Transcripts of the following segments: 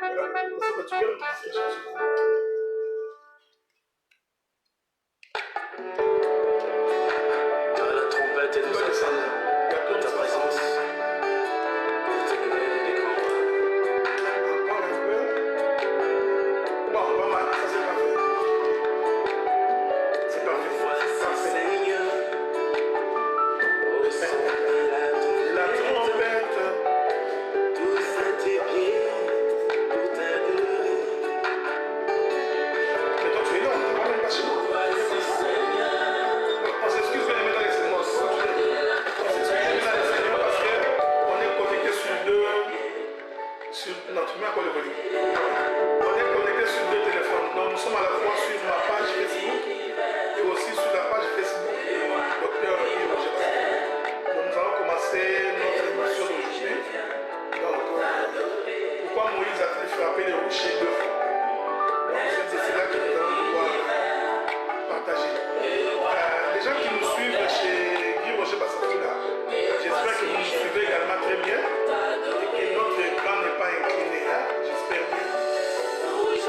La trompette et nous accède de ta présence. Pour t'élever les grands. Encore un peu. Bon, vraiment, ça c'est parfait. C'est parfait. Voici Seigneur, au son de La la trompette, trompette. tous à tes pieds, pour t'adorer. Mais toi tu es là, on ne va même pas chez nous. Voici Seigneur, On s'excuse, bien aimé dans les Seigneurs. On s'excuse, bien aimé dans les Seigneurs parce qu'on est connecté sur deux. Non, tu mets à quoi le volume? On est connecté sur deux téléphones. Donc nous sommes à la fois sur ma page Facebook et aussi sur la page Facebook du docteur Guy Roger Bassafou. Donc nous allons commencer notre émission d'aujourd'hui. Donc pourquoi Moïse a-t-il frappé les rochers deux fois? Donc c'est là que nous allons pouvoir partager. Les gens qui nous suivent chez Guy Roger Bassafou là, j'espère que vous nous suivez également très bien et que notre écran n'est pas incliné là, j'espère bien. Ça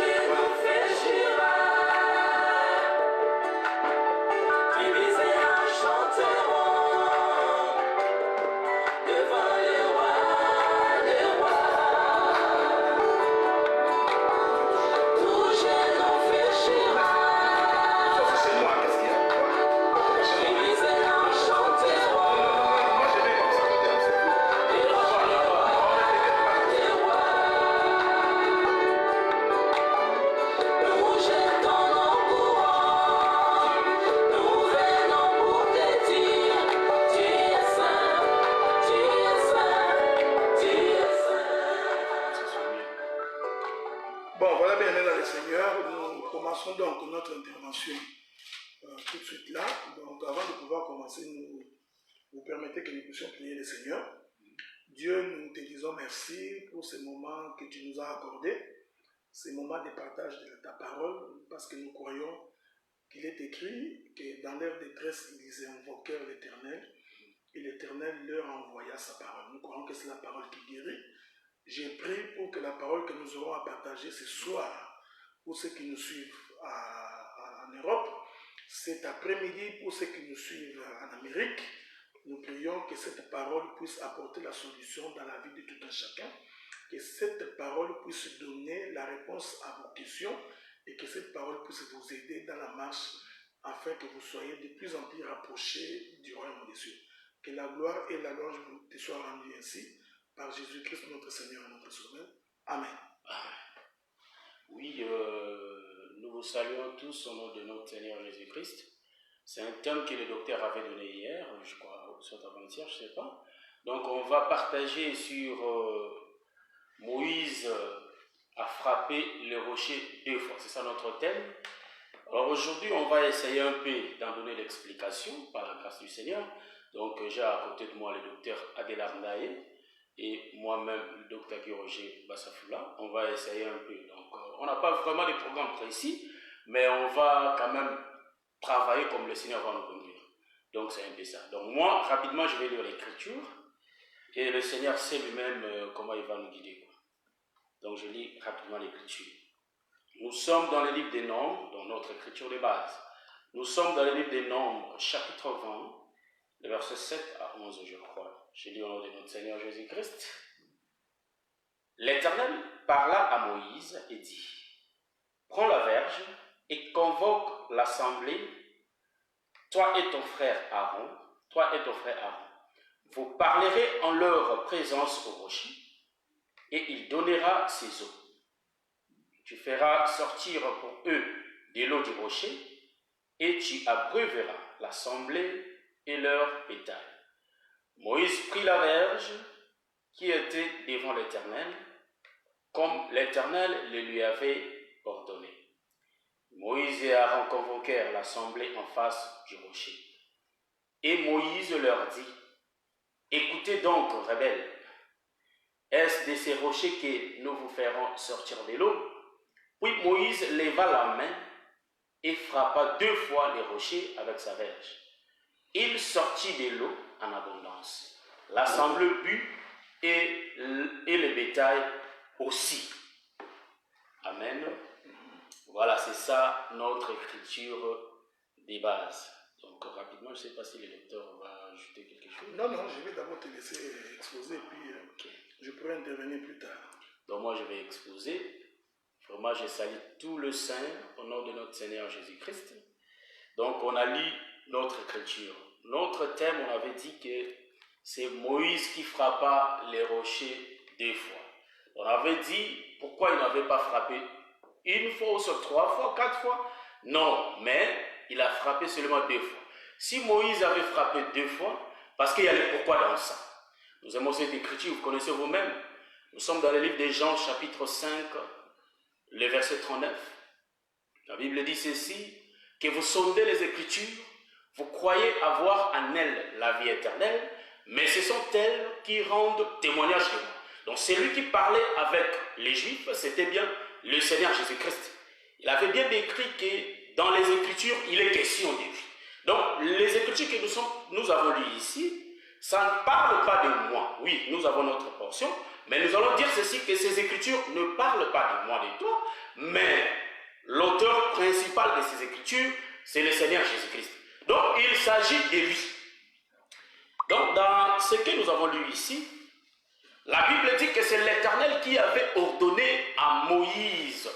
c'est chez moi, qu'est-ce qu'il y a? Pourquoi chez moi? Moi je vais comme ça, c'est tout. Bon, voilà, bien aimés dans le Seigneur, nous commençons donc notre intervention tout de suite là. Donc, avant de pouvoir commencer, vous permettez que nous puissions prier le Seigneur. Dieu, nous te disons merci pour ces moments que tu nous as accordés, ces moments de partage de ta parole, parce que nous croyons qu'il est écrit que dans leur détresse, ils invoquèrent l'Éternel, et l'Éternel leur envoya sa parole. Nous croyons que c'est la parole qui guérit. J'ai prié pour que la parole que nous aurons à partager ce soir, pour ceux qui nous suivent en Europe, cet après-midi, pour ceux qui nous suivent en Amérique, nous prions que cette parole puisse apporter la solution dans la vie de tout un chacun, que cette parole puisse donner la réponse à vos questions et que cette parole puisse vous aider dans la marche afin que vous soyez de plus en plus rapprochés du royaume des cieux. Que la gloire et la louange te soient rendues ainsi par Jésus-Christ notre Seigneur et notre Sauveur. Amen. Oui, nous vous saluons tous au nom de notre Seigneur Jésus-Christ. C'est un thème que le docteur avait donné hier, je crois, soit avant-hier, je ne sais pas. Donc on va partager sur Moïse a frappé le rocher deux fois. C'est ça notre thème. Alors aujourd'hui, on va essayer un peu d'en donner l'explication par la grâce du Seigneur. Donc j'ai à côté de moi le docteur Adélard Ndaye et moi-même le docteur Guy Roger Bassafou. On va essayer un peu. Donc on n'a pas vraiment de programme précis, mais on va quand même travailler comme le Seigneur va nous conduire. Donc c'est un peu ça. Donc moi, rapidement, je vais lire l'écriture et le Seigneur sait lui-même comment il va nous guider, quoi. Donc je lis rapidement l'écriture. Nous sommes dans le livre des Nombres, dans notre écriture de base. Nous sommes dans le livre des Nombres, chapitre 20, le verset 7 à 11, je crois. Je lis au nom de notre Seigneur Jésus-Christ. L'Éternel parla à Moïse et dit: prends la verge et convoque l'assemblée, toi et ton frère Aaron, vous parlerez en leur présence au rocher, et il donnera ses eaux. Tu feras sortir pour eux de l'eau du rocher, et tu abreuveras l'assemblée et leur bétail. Moïse prit la verge qui était devant l'Éternel, comme l'Éternel le lui avait ordonné. Moïse et Aaron convoquèrent l'assemblée en face du rocher. Et Moïse leur dit: écoutez donc, rebelles, est-ce de ces rochers que nous vous ferons sortir de l'eau? Puis Moïse leva la main et frappa deux fois les rochers avec sa verge. Il sortit de l'eau en abondance. L'assemblée but et le bétail aussi. ça notre écriture des bases. Donc rapidement, je ne sais pas si le lecteur va ajouter quelque chose. Non, je vais d'abord te laisser exposer, puis je pourrai intervenir plus tard. Donc moi, je vais exposer. Vraiment, je salue tout le saint au nom de notre Seigneur Jésus-Christ. Donc on a lu notre écriture. Notre thème, on avait dit que c'est Moïse qui frappa les rochers 2 fois. On avait dit pourquoi il n'avait pas frappé 1 fois ou sur 3 fois, 4 fois. Non, mais il a frappé seulement 2 fois. Si Moïse avait frappé 2 fois, parce qu'il y a le pourquoi dans ça. Nous aimons cette écriture, vous connaissez vous-même. Nous sommes dans le livre de Jean, chapitre 5, le verset 39. La Bible dit ceci, que vous sondez les Écritures, vous croyez avoir en elles la vie éternelle, mais ce sont elles qui rendent témoignage de moi. Donc celui qui parlait avec les Juifs, c'était bien le Seigneur Jésus-Christ. Il avait bien décrit que dans les Écritures, il est question de lui. Donc les Écritures que nous avons lues ici, ça ne parle pas de moi. Oui, nous avons notre portion, mais nous allons dire ceci, que ces Écritures ne parlent pas de moi, de toi, mais l'auteur principal de ces Écritures, c'est le Seigneur Jésus-Christ. Donc, il s'agit de lui. Donc, dans ce que nous avons lu ici, la Bible dit que c'est l'Éternel qui avait ordonné à Moïse.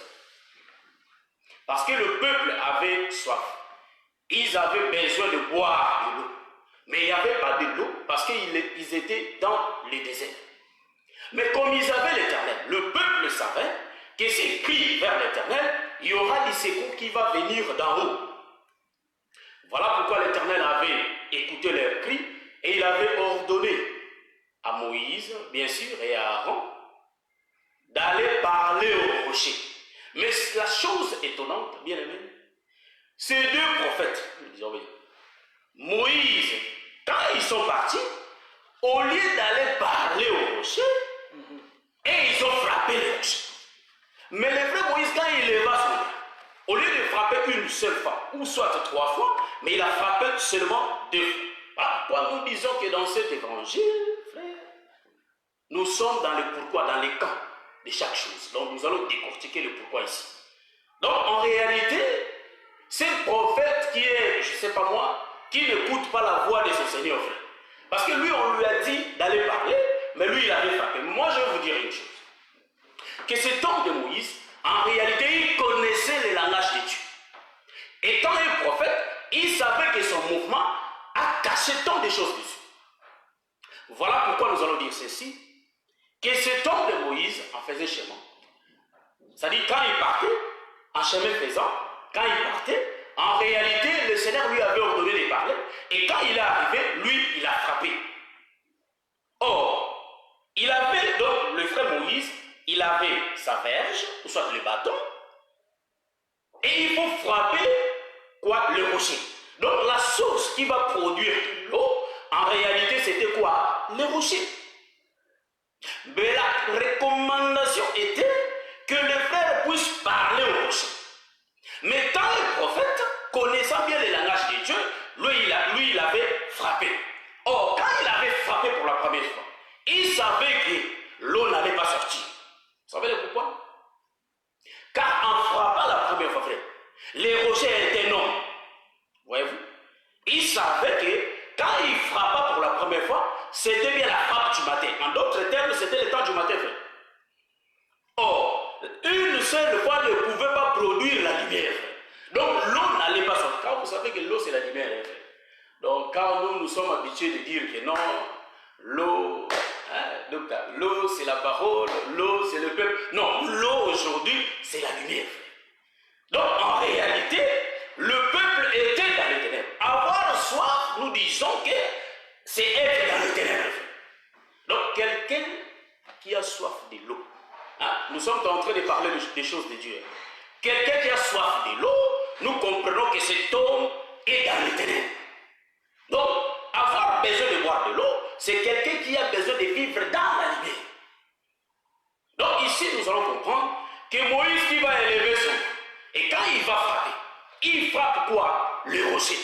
Parce que le peuple avait soif. Ils avaient besoin de boire de l'eau. Mais il n'y avait pas de l'eau parce qu'ils étaient dans le désert. Mais comme ils avaient l'Éternel, le peuple savait que s'ils crient vers l'Éternel, il y aura du secours qui va venir d'en haut. Voilà pourquoi l'Éternel avait écouté leurs cris et il avait ordonné à Moïse, bien sûr, et à Aaron, d'aller parler au rocher. Mais la chose étonnante, bien aimé, ces 2 prophètes, disons bien, Moïse, quand ils sont partis, au lieu d'aller parler au rocher, et ils ont frappé le rocher. Mais le frère Moïse, quand il leva son main, au lieu de frapper 1 seule fois, ou soit 3 fois, mais il a frappé seulement 2 fois. Pourquoi nous disons que dans cet évangile, frère, nous sommes dans le pourquoi, dans les camps de chaque chose. Donc nous allons décortiquer le pourquoi ici. Donc en réalité, c'est le prophète qui est, je ne sais pas moi, qui n'écoute pas la voix de son Seigneur, frère. Parce que lui, on lui a dit d'aller parler, mais lui, il avait frappé. Moi, je vais vous dire une chose. Que cet homme de Moïse, en réalité, il connaissait le langage de Dieu. Étant un prophète, il savait que son mouvement a caché tant de choses dessus. Voilà pourquoi nous allons dire ceci, que cet homme de Moïse en faisait chemin. C'est-à-dire, quand il partait, en chemin faisant, quand il partait, en réalité, le Seigneur lui avait ordonné de parler, et quand il est arrivé, lui, il a frappé. Or, il avait donc, le frère Moïse, il avait sa verge, ou soit le bâton, et il faut frapper quoi? Le rocher. Donc la source qui va produire l'eau, en réalité c'était quoi? Le rocher. Mais la recommandation était que le frère puisse parler au rocher. Mais tant le prophète, connaissant bien le langage de Dieu, lui il avait frappé. Or, quand il avait frappé pour la première fois, il savait que l'eau n'allait pas sortir. Vous savez pourquoi? Car en frappant la première fois, frère, les rochers étaient non. Voyez-vous? Il savait que quand il frappa pour la première fois, c'était bien la frappe du matin. En d'autres termes, c'était le temps du matin, frère. Or, une seule fois ne pouvait pas produire la lumière. Donc l'eau n'allait pas sortir. Car vous savez que l'eau c'est la lumière. Frère. Donc quand nous sommes habitués de dire que non, l'eau, l'eau c'est la parole, l'eau c'est le peuple. Non, l'eau aujourd'hui c'est la lumière. Donc en réalité, le peuple était dans les ténèbres. Avoir soif, nous disons que c'est être dans les ténèbres. Donc quelqu'un qui a soif de l'eau, nous sommes en train de parler des choses de Dieu. Quelqu'un qui a soif de l'eau, nous comprenons que cet homme est dans les ténèbres. Donc, avoir besoin de boire de l'eau, c'est quelqu'un qui a besoin de vivre dans la lumière. Donc ici, nous allons comprendre que Moïse qui va élever son main, et quand il va frapper, il frappe quoi? Le rocher.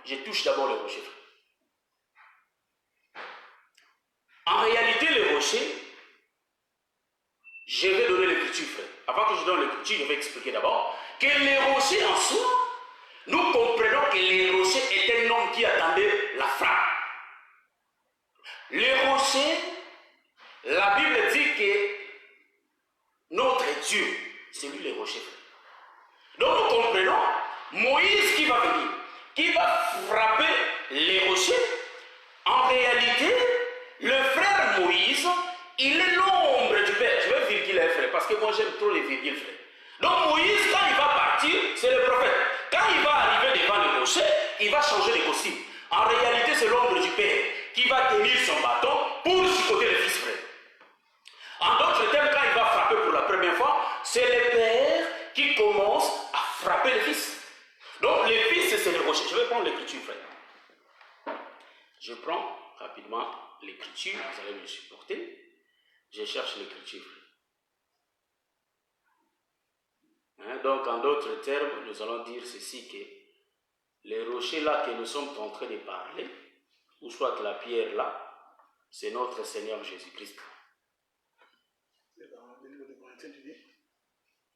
Je touche d'abord le rocher. En réalité, le rocher, je vais donner l'écriture, frère. Avant que je donne l'écriture, je vais expliquer d'abord que les rochers en soi, nous comprenons que les rochers étaient un homme qui attendait la frappe. Les rochers, la Bible dit que notre Dieu, c'est lui les rochers. Donc nous comprenons Moïse qui va venir, qui va frapper les rochers. En réalité, le frère Moïse, il est l'ombre du Père. Je vais virguler frère, parce que moi j'aime trop les virgules frère. Donc Moïse, quand il va partir, c'est le prophète. Quand il va arriver devant le rocher, il va changer de costume. En réalité, c'est l'ombre du Père qui va tenir son bâton pour chicoter le fils frère. En d'autres termes, quand il va frapper pour la première fois, c'est le Père qui commence à frapper le fils. Donc le fils, c'est le rocher. Je vais prendre l'écriture frère. Je prends rapidement l'écriture, vous allez me supporter. Je cherche l'écriture. Donc, en d'autres termes, nous allons dire ceci, que les rochers là que nous sommes en train de parler, ou soit la pierre là, c'est notre Seigneur Jésus-Christ. C'est dans le livre de Corinthiens, tu dis?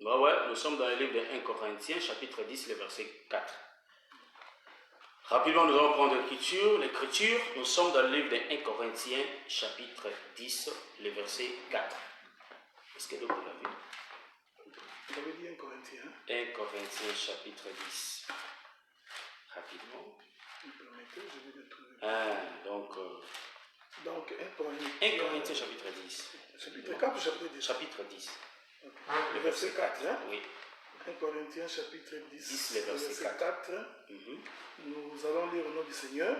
Bah ouais, nous sommes dans le livre de 1 Corinthiens, chapitre 10, le verset 4. Rapidement, nous allons prendre l'écriture. Nous sommes dans le livre de 1 Corinthiens, chapitre 10, le verset 4. Est-ce que vous l'avez vu? Vous avez dit 1 Corinthiens. 1 Corinthiens, chapitre 10. Rapidement. Vous me permettez, je vais le trouver. Donc 1 1 Corinthiens, chapitre 10. Chapitre 4 ou chapitre 10? Chapitre 10. Okay. Le verset 4, hein? Oui. 1 Corinthiens, chapitre 10, le verset 4. Nous allons lire au nom du Seigneur.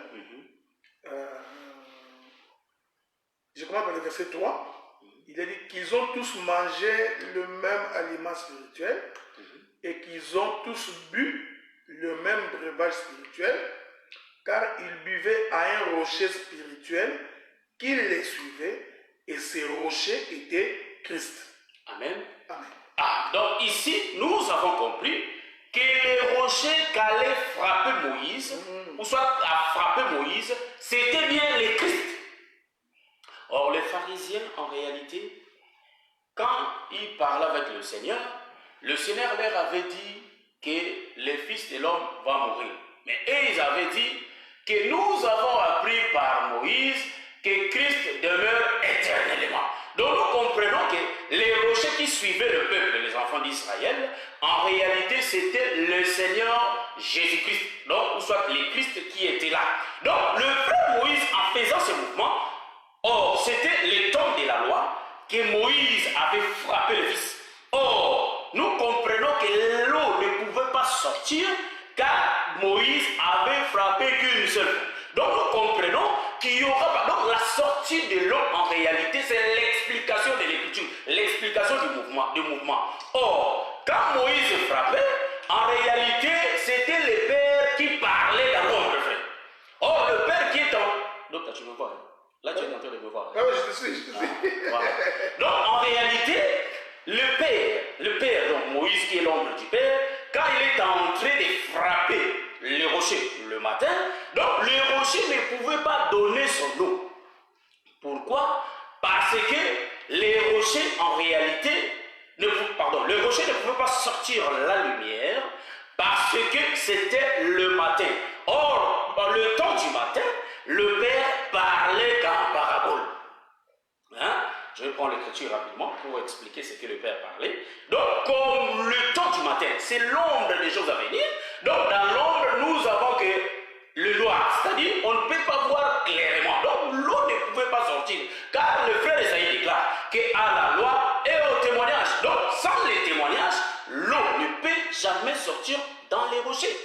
Je commence par le verset 3. Il a dit qu'ils ont tous mangé le même aliment spirituel et qu'ils ont tous bu le même breuvage spirituel, car ils buvaient à un rocher spirituel qui les suivait, et ces rochers étaient Christ. Amen. Amen. Donc ici, nous avons compris que les rochers qu'allait frapper Moïse, ou soit à frapper Moïse, c'était bien les Christ. Or, les pharisiens, en réalité, quand ils parlaient avec le Seigneur leur avait dit que le Fils de l'homme va mourir. Mais eux, ils avaient dit que nous avons appris par Moïse que Christ demeure éternellement. Donc nous comprenons que les rochers qui suivaient le peuple, les enfants d'Israël, en réalité c'était le Seigneur Jésus-Christ. Donc, ou soit les Christ qui étaient là. Donc le frère Moïse, en faisant ce mouvement, or c'était le temps de la loi que Moïse avait frappé le fils. Or, nous comprenons que l'eau ne pouvait pas sortir car Moïse avait frappé qu'une seule fois. Donc nous comprenons qu'il y aura pas. Donc la sortie de l'eau en réalité c'est l'explication de l'écriture, l'explication du mouvement. Or, quand Moïse frappait, en réalité c'était le Père qui parlait dans l'ombre. Or, le Père qui est en... Donc là tu me vois. Là tu es en train de me voir. Ah oui, je te suis. Voilà. Donc en réalité, le Père, donc Moïse qui est l'ombre du Père, quand il est en train de frapper les rochers le matin, donc les rochers ne pouvaient pas donner son eau. Pourquoi? Parce que les rochers en réalité, le rocher ne pouvait pas sortir la lumière parce que c'était le matin. Or, dans le temps du matin, le Père parlait en parabole. Je vais prendre l'écriture rapidement pour expliquer ce que le Père parlait. Donc, comme le temps du matin, c'est l'ombre des choses à venir. Donc, dans l'ombre, nous avons que le noir, c'est-à-dire on ne peut pas voir clairement. Donc, l'eau ne pouvait pas sortir. Car le frère Esaïe déclare qu'à la loi et au témoignage. Donc, sans les témoignages, l'eau ne peut jamais sortir dans les rochers.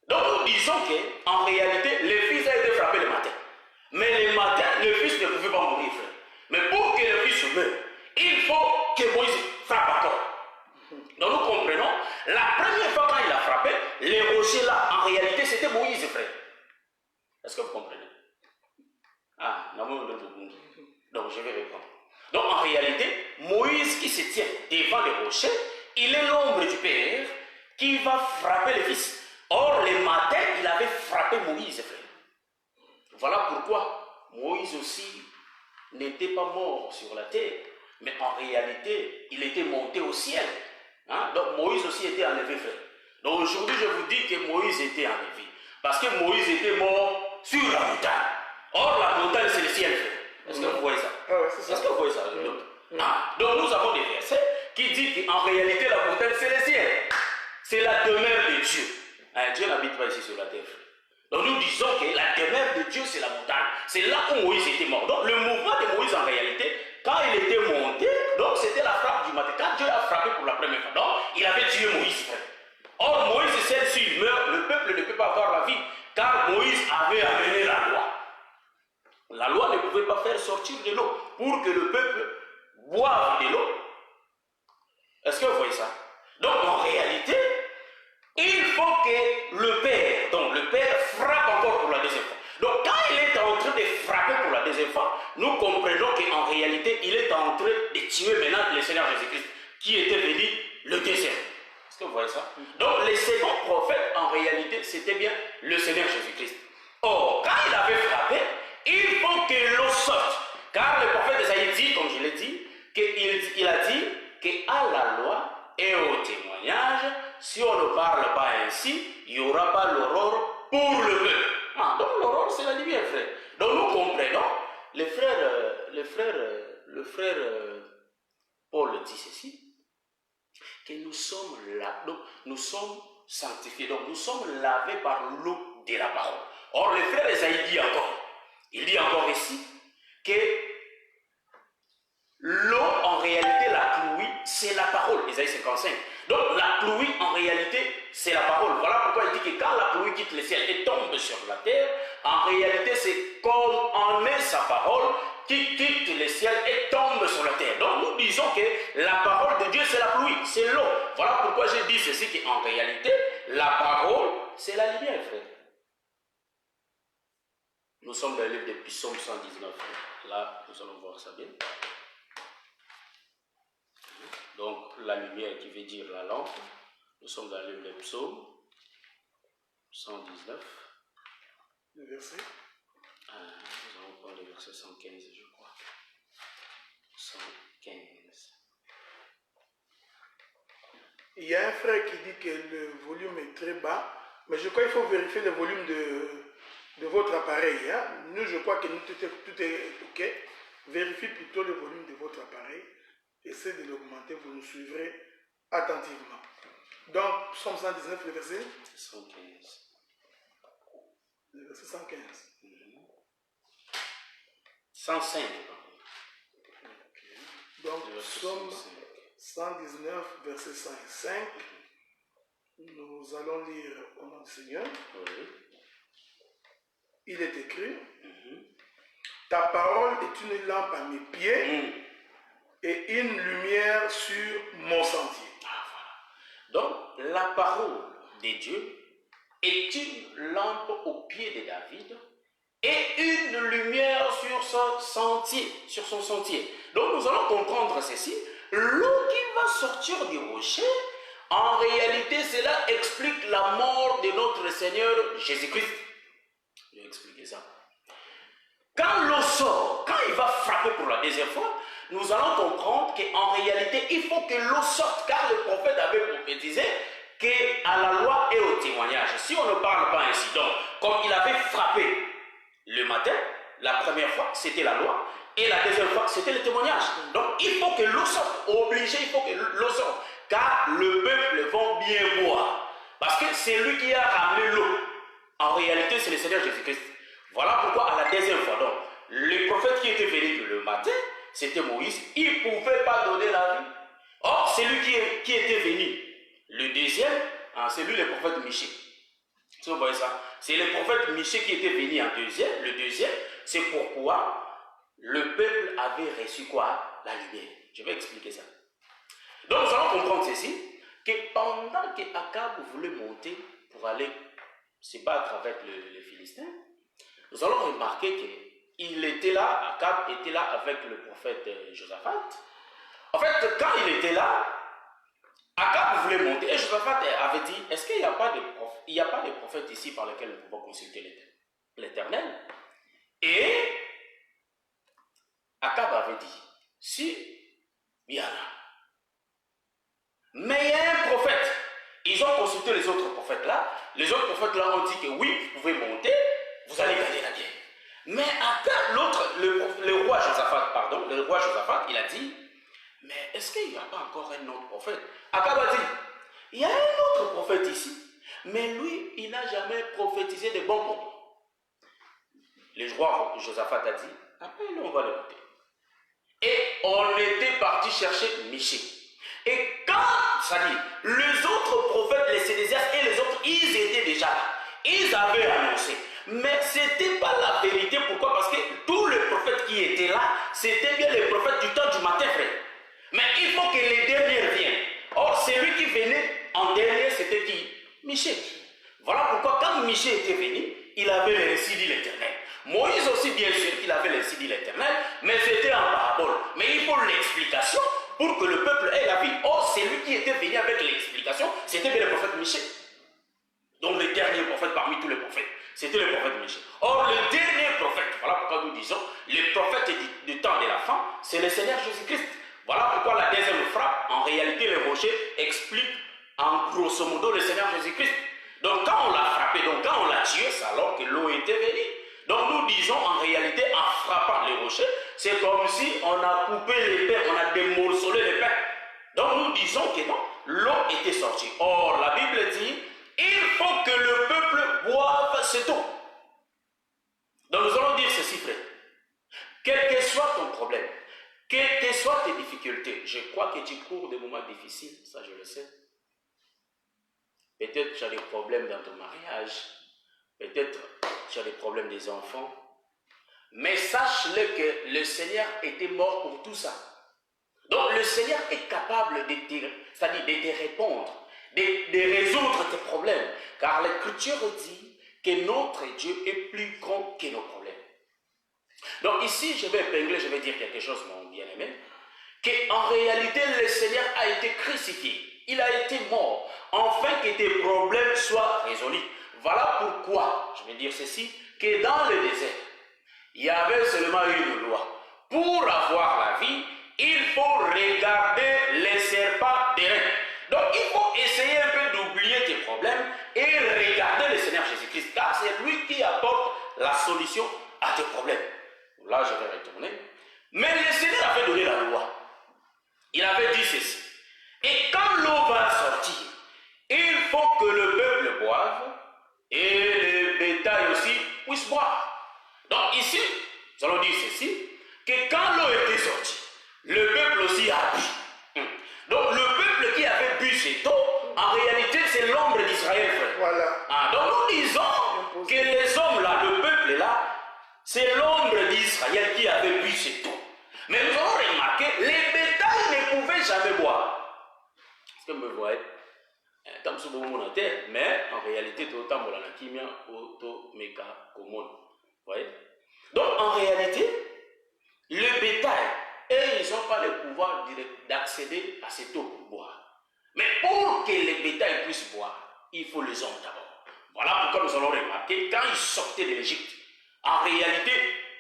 Donc, nous disons qu'en réalité, le fils a été frappé le matin. Mais le matin, le fils ne pouvait pas mourir, frère. Mais pour que le fils meure, il faut que Moïse frappe encore. Donc nous comprenons, la première fois quand il a frappé, les rochers là, en réalité, c'était Moïse, frère. Est-ce que vous comprenez? Donc je vais répondre. Donc en réalité, Moïse qui se tient devant les rochers, il est l'ombre du Père qui va frapper le fils. Or, le matin, il avait frappé Moïse, frère. Voilà pourquoi Moïse aussi n'était pas mort sur la terre, mais en réalité, il était monté au ciel. Donc Moïse aussi aussi été enlevé, frère. Donc aujourd'hui, je vous dis que Moïse était enlevé. Parce que Moïse était mort sur la montagne. Or, la montagne, c'est le ciel, frère. Est-ce que vous voyez ça? Ah ouais, c'est ça. Est-ce que vous voyez ça? Donc nous avons des versets qui disent qu'en réalité, la montagne, c'est le ciel. C'est la demeure de Dieu. Dieu n'habite pas ici sur la terre, frère. Donc nous disons que la demeure de Dieu, c'est la montagne. C'est là où Moïse était mort. Donc le mouvement de Moïse, en réalité, quand il était monté, donc c'était la frappe du matin. Quand Dieu a frappé pour la première fois, donc il avait tué Moïse, frère. Or, Moïse, s'il meurt, le peuple ne peut pas avoir la vie, car Moïse avait amené la loi. La loi ne pouvait pas faire sortir de l'eau pour que le peuple boive de l'eau. Est-ce que vous voyez ça? Donc, en réalité, il faut que le Père frappe encore pour la deuxième fois. Donc, quand il est en train de frapper pour la deuxième fois, nous comprenons qu'en réalité, il est en train de tuer maintenant le Seigneur Jésus-Christ, qui était venu le deuxième. Est-ce que vous voyez ça? Donc, le second prophète, en réalité, c'était bien le Seigneur Jésus-Christ. Or, quand il avait frappé, il faut que l'eau sorte. Car le prophète Esaïe dit, comme je l'ai dit, qu'il a dit qu'à la loi et au témoignage, si on ne parle pas ainsi, il n'y aura pas l'aurore pour le peuple. Donc l'aurore, c'est la lumière, frère. Donc nous comprenons, le frère Paul dit ceci, que nous sommes là, donc nous sommes sanctifiés, donc nous sommes lavés par l'eau de la parole. Or le frère Esaïe dit encore, il dit encore ici, que l'eau, en réalité, la pluie, c'est la parole. Esaïe 55. Donc, la pluie, en réalité, c'est la parole. Voilà pourquoi il dit que quand la pluie quitte le ciel et tombe sur la terre, en réalité, c'est comme en est sa parole qui quitte le ciel et tombe sur la terre. Donc, nous disons que la parole de Dieu, c'est la pluie, c'est l'eau. Voilà pourquoi j'ai dit ceci, qu'en réalité, la parole, c'est la lumière, frère. Nous sommes dans le livre de Psaume 119. Là, nous allons voir ça bien. Donc, la lumière qui veut dire la lampe. Nous sommes dans le livre de Psaume 119. Le verset. Nous allons prendre le verset 115, je crois. 115. Il y a un frère qui dit que le volume est très bas, mais je crois qu'il faut vérifier le volume de votre appareil. Hein? Nous, je crois que tout est OK. Vérifiez plutôt le volume de votre appareil. Essayez de l'augmenter, vous nous suivrez attentivement. Donc, Psaume 119, le verset 115. Le verset 115. 105. Okay. Donc, Psaume 119, verset 5. Nous allons lire au nom du Seigneur. Oui. Il est écrit, ta parole est une lampe à mes pieds et une lumière sur mon sentier. Donc, la parole de Dieu est une lampe au pied de David et une lumière sur son sentier. Donc, nous allons comprendre ceci. L'eau qui va sortir du rocher, en réalité, cela explique la mort de notre Seigneur Jésus-Christ. Je vais expliquer ça. Quand l'eau sort, quand il va frapper pour la deuxième fois, nous allons comprendre qu'en réalité, il faut que l'eau sorte, car le prophète avait prophétisé qu'à la loi et au témoignage, si on ne parle pas ainsi, donc, comme il avait frappé le matin, la première fois, c'était la loi, et la deuxième fois, c'était le témoignage. Donc, il faut que l'eau sorte, obligé, il faut que l'eau sorte, car le peuple va bien boire, parce que c'est lui qui a ramené l'eau. En réalité, c'est le Seigneur Jésus-Christ. Voilà pourquoi, à la deuxième fois, donc, le prophète qui était venu le matin, c'était Moïse, il ne pouvait pas donner la vie. Or, c'est lui qui était venu. Le deuxième, c'est lui le prophète Michée. Si vous voyez ça, c'est le prophète Michée qui était venu en deuxième. Le deuxième, c'est pourquoi le peuple avait reçu quoi? La lumière. Je vais expliquer ça. Donc, nous allons comprendre ceci, que pendant qu'Akab voulait monter pour aller se battre avec les Philistins, nous allons remarquer qu'il était là, Akab était là avec le prophète Josaphat. En fait, quand il était là, Akab voulait monter et Josaphat avait dit, est-ce qu'il n'y a pas de prophète ici par lequel nous pouvons consulter l'Éternel? Et Akab avait dit, si, il y en a. Mais il y a un prophète consulté les autres prophètes là. Les autres prophètes là ont dit que oui, vous pouvez monter, vous allez gagner la guerre. Mais Akab, le roi Josaphat, il a dit, mais est-ce qu'il n'y a pas encore un autre prophète? Akab a dit, il y a un autre prophète ici, mais lui, il n'a jamais prophétisé de bons mots. Le roi Josaphat a dit, après nous, on va l'écouter. Et on était parti chercher Michée. Et quand, ça dit, les autres prophètes, les Sédésias et les autres, ils étaient déjà là. Ils avaient annoncé. Mais ce n'était pas la vérité. Pourquoi? Parce que tous les prophètes qui étaient là, c'était bien les prophètes du temps du matin, frère. Mais il faut que les derniers viennent. Or, celui qui venait en dernier, c'était qui? Michée. Voilà pourquoi quand Michée était venu, il avait le récit dit l'Éternel. Moïse aussi, bien sûr, qu'il avait le récit dit l'Éternel, mais c'était en parabole. Mais il faut l'explication pour que le peuple ait la vie. Or, celui qui était venu avec l'explication, c'était bien le prophète Michée. Donc, le dernier prophète parmi tous les prophètes, c'était le prophète Michée. Or, le dernier prophète, voilà pourquoi nous disons, les prophètes du temps de la fin, c'est le Seigneur Jésus-Christ. Voilà pourquoi la deuxième frappe, en réalité, le rocher explique en grosso modo le Seigneur Jésus-Christ. Donc, quand on l'a frappé, donc quand on l'a tué, c'est alors que l'eau était venue. Donc, nous disons en réalité, en frappant les rochers, c'est comme si on a coupé les pains, on a démorcelé les pains. Donc, nous disons que non, l'eau était sortie. Or, la Bible dit, il faut que le peuple boive cette eau. Donc, nous allons dire ceci, frère. Quel que soit ton problème, quelles que soient tes difficultés, je crois que tu cours des moments difficiles, ça je le sais. Peut-être tu as des problèmes dans ton mariage, peut-être tu as des problèmes des enfants, mais sache-le que le Seigneur était mort pour tout ça. Donc le Seigneur est capable de te répondre, de résoudre tes problèmes, car l'Écriture dit que notre Dieu est plus grand que nos problèmes. Donc ici, je vais épingler, je vais dire quelque chose, mon bien-aimé, qu'en réalité, le Seigneur a été crucifié. Il a été mort, afin que tes problèmes soient résolus. Voilà pourquoi, je vais dire ceci, que dans le désert, il y avait seulement une loi. Pour avoir la vie, il faut regarder les serpents d'airain. Donc il faut essayer un peu d'oublier tes problèmes et regarder le Seigneur Jésus-Christ, car c'est lui qui apporte la solution à tes problèmes. Là, je vais retourner. Mais le Seigneur avait donné la loi. Il avait dit ceci. Et quand l'eau va sortir, il faut que le peuple boive et le bétail aussi puisse boire. Donc ici, nous allons dire ceci, que quand l'eau était sortie, le peuple aussi a bu. Donc le peuple qui avait bu cette eau, en réalité, c'est l'ombre d'Israël, frère. Voilà. Donc nous disons que les hommes là, le peuple là, c'est l'ombre d'Israël qui avait bu cette eau. Mais nous avons remarqué, les bétails ne pouvaient jamais boire. Est-ce que vous me voyez? Mais en réalité, tout le temps, voyez? Donc en réalité, le bétail, ils n'ont pas le pouvoir d'accéder à cette eau pour boire. Mais pour que les bétails puissent boire, il faut les hommes d'abord. Voilà pourquoi nous allons remarquer, quand ils sortaient de l'Égypte, en réalité,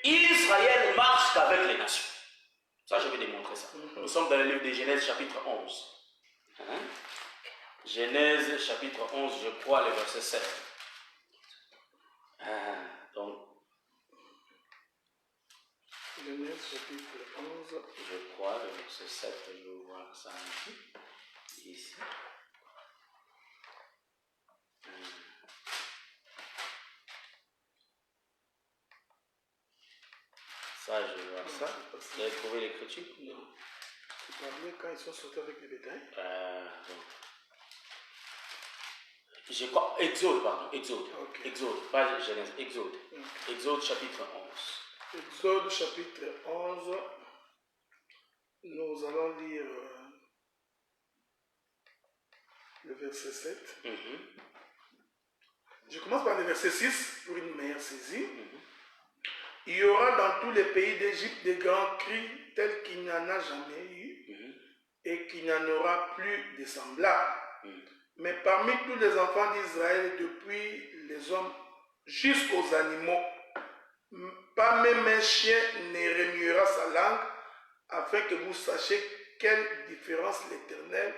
Israël marche qu'avec les nations. Ça, je vais démontrer ça. Nous sommes dans le livre de Genèse, chapitre 11. Genèse, chapitre 11, je crois, le verset 7. Donc, Genèse, chapitre 11. Je crois, le verset 7, je vais voir ça ici. Ça, je vais voir ça. Vous avez trouvé l'écriture? Non. Tu parlais quand ils sont sortis avec les bétails? Je crois, Exode, pardon, Exode. Okay. Exode, pas Genèse, Exode. Okay. Exode, chapitre 11. Exode, chapitre 11. Nous allons lire le verset 7. Je commence par le verset 6 pour une meilleure saisie. Il y aura dans tous les pays d'Égypte des grands cris tels qu'il n'y en a jamais eu et qu'il n'y en aura plus de semblables. Mais parmi tous les enfants d'Israël, depuis les hommes jusqu'aux animaux, pas même un chien ne remuera sa langue, afin que vous sachiez quelle différence l'Éternel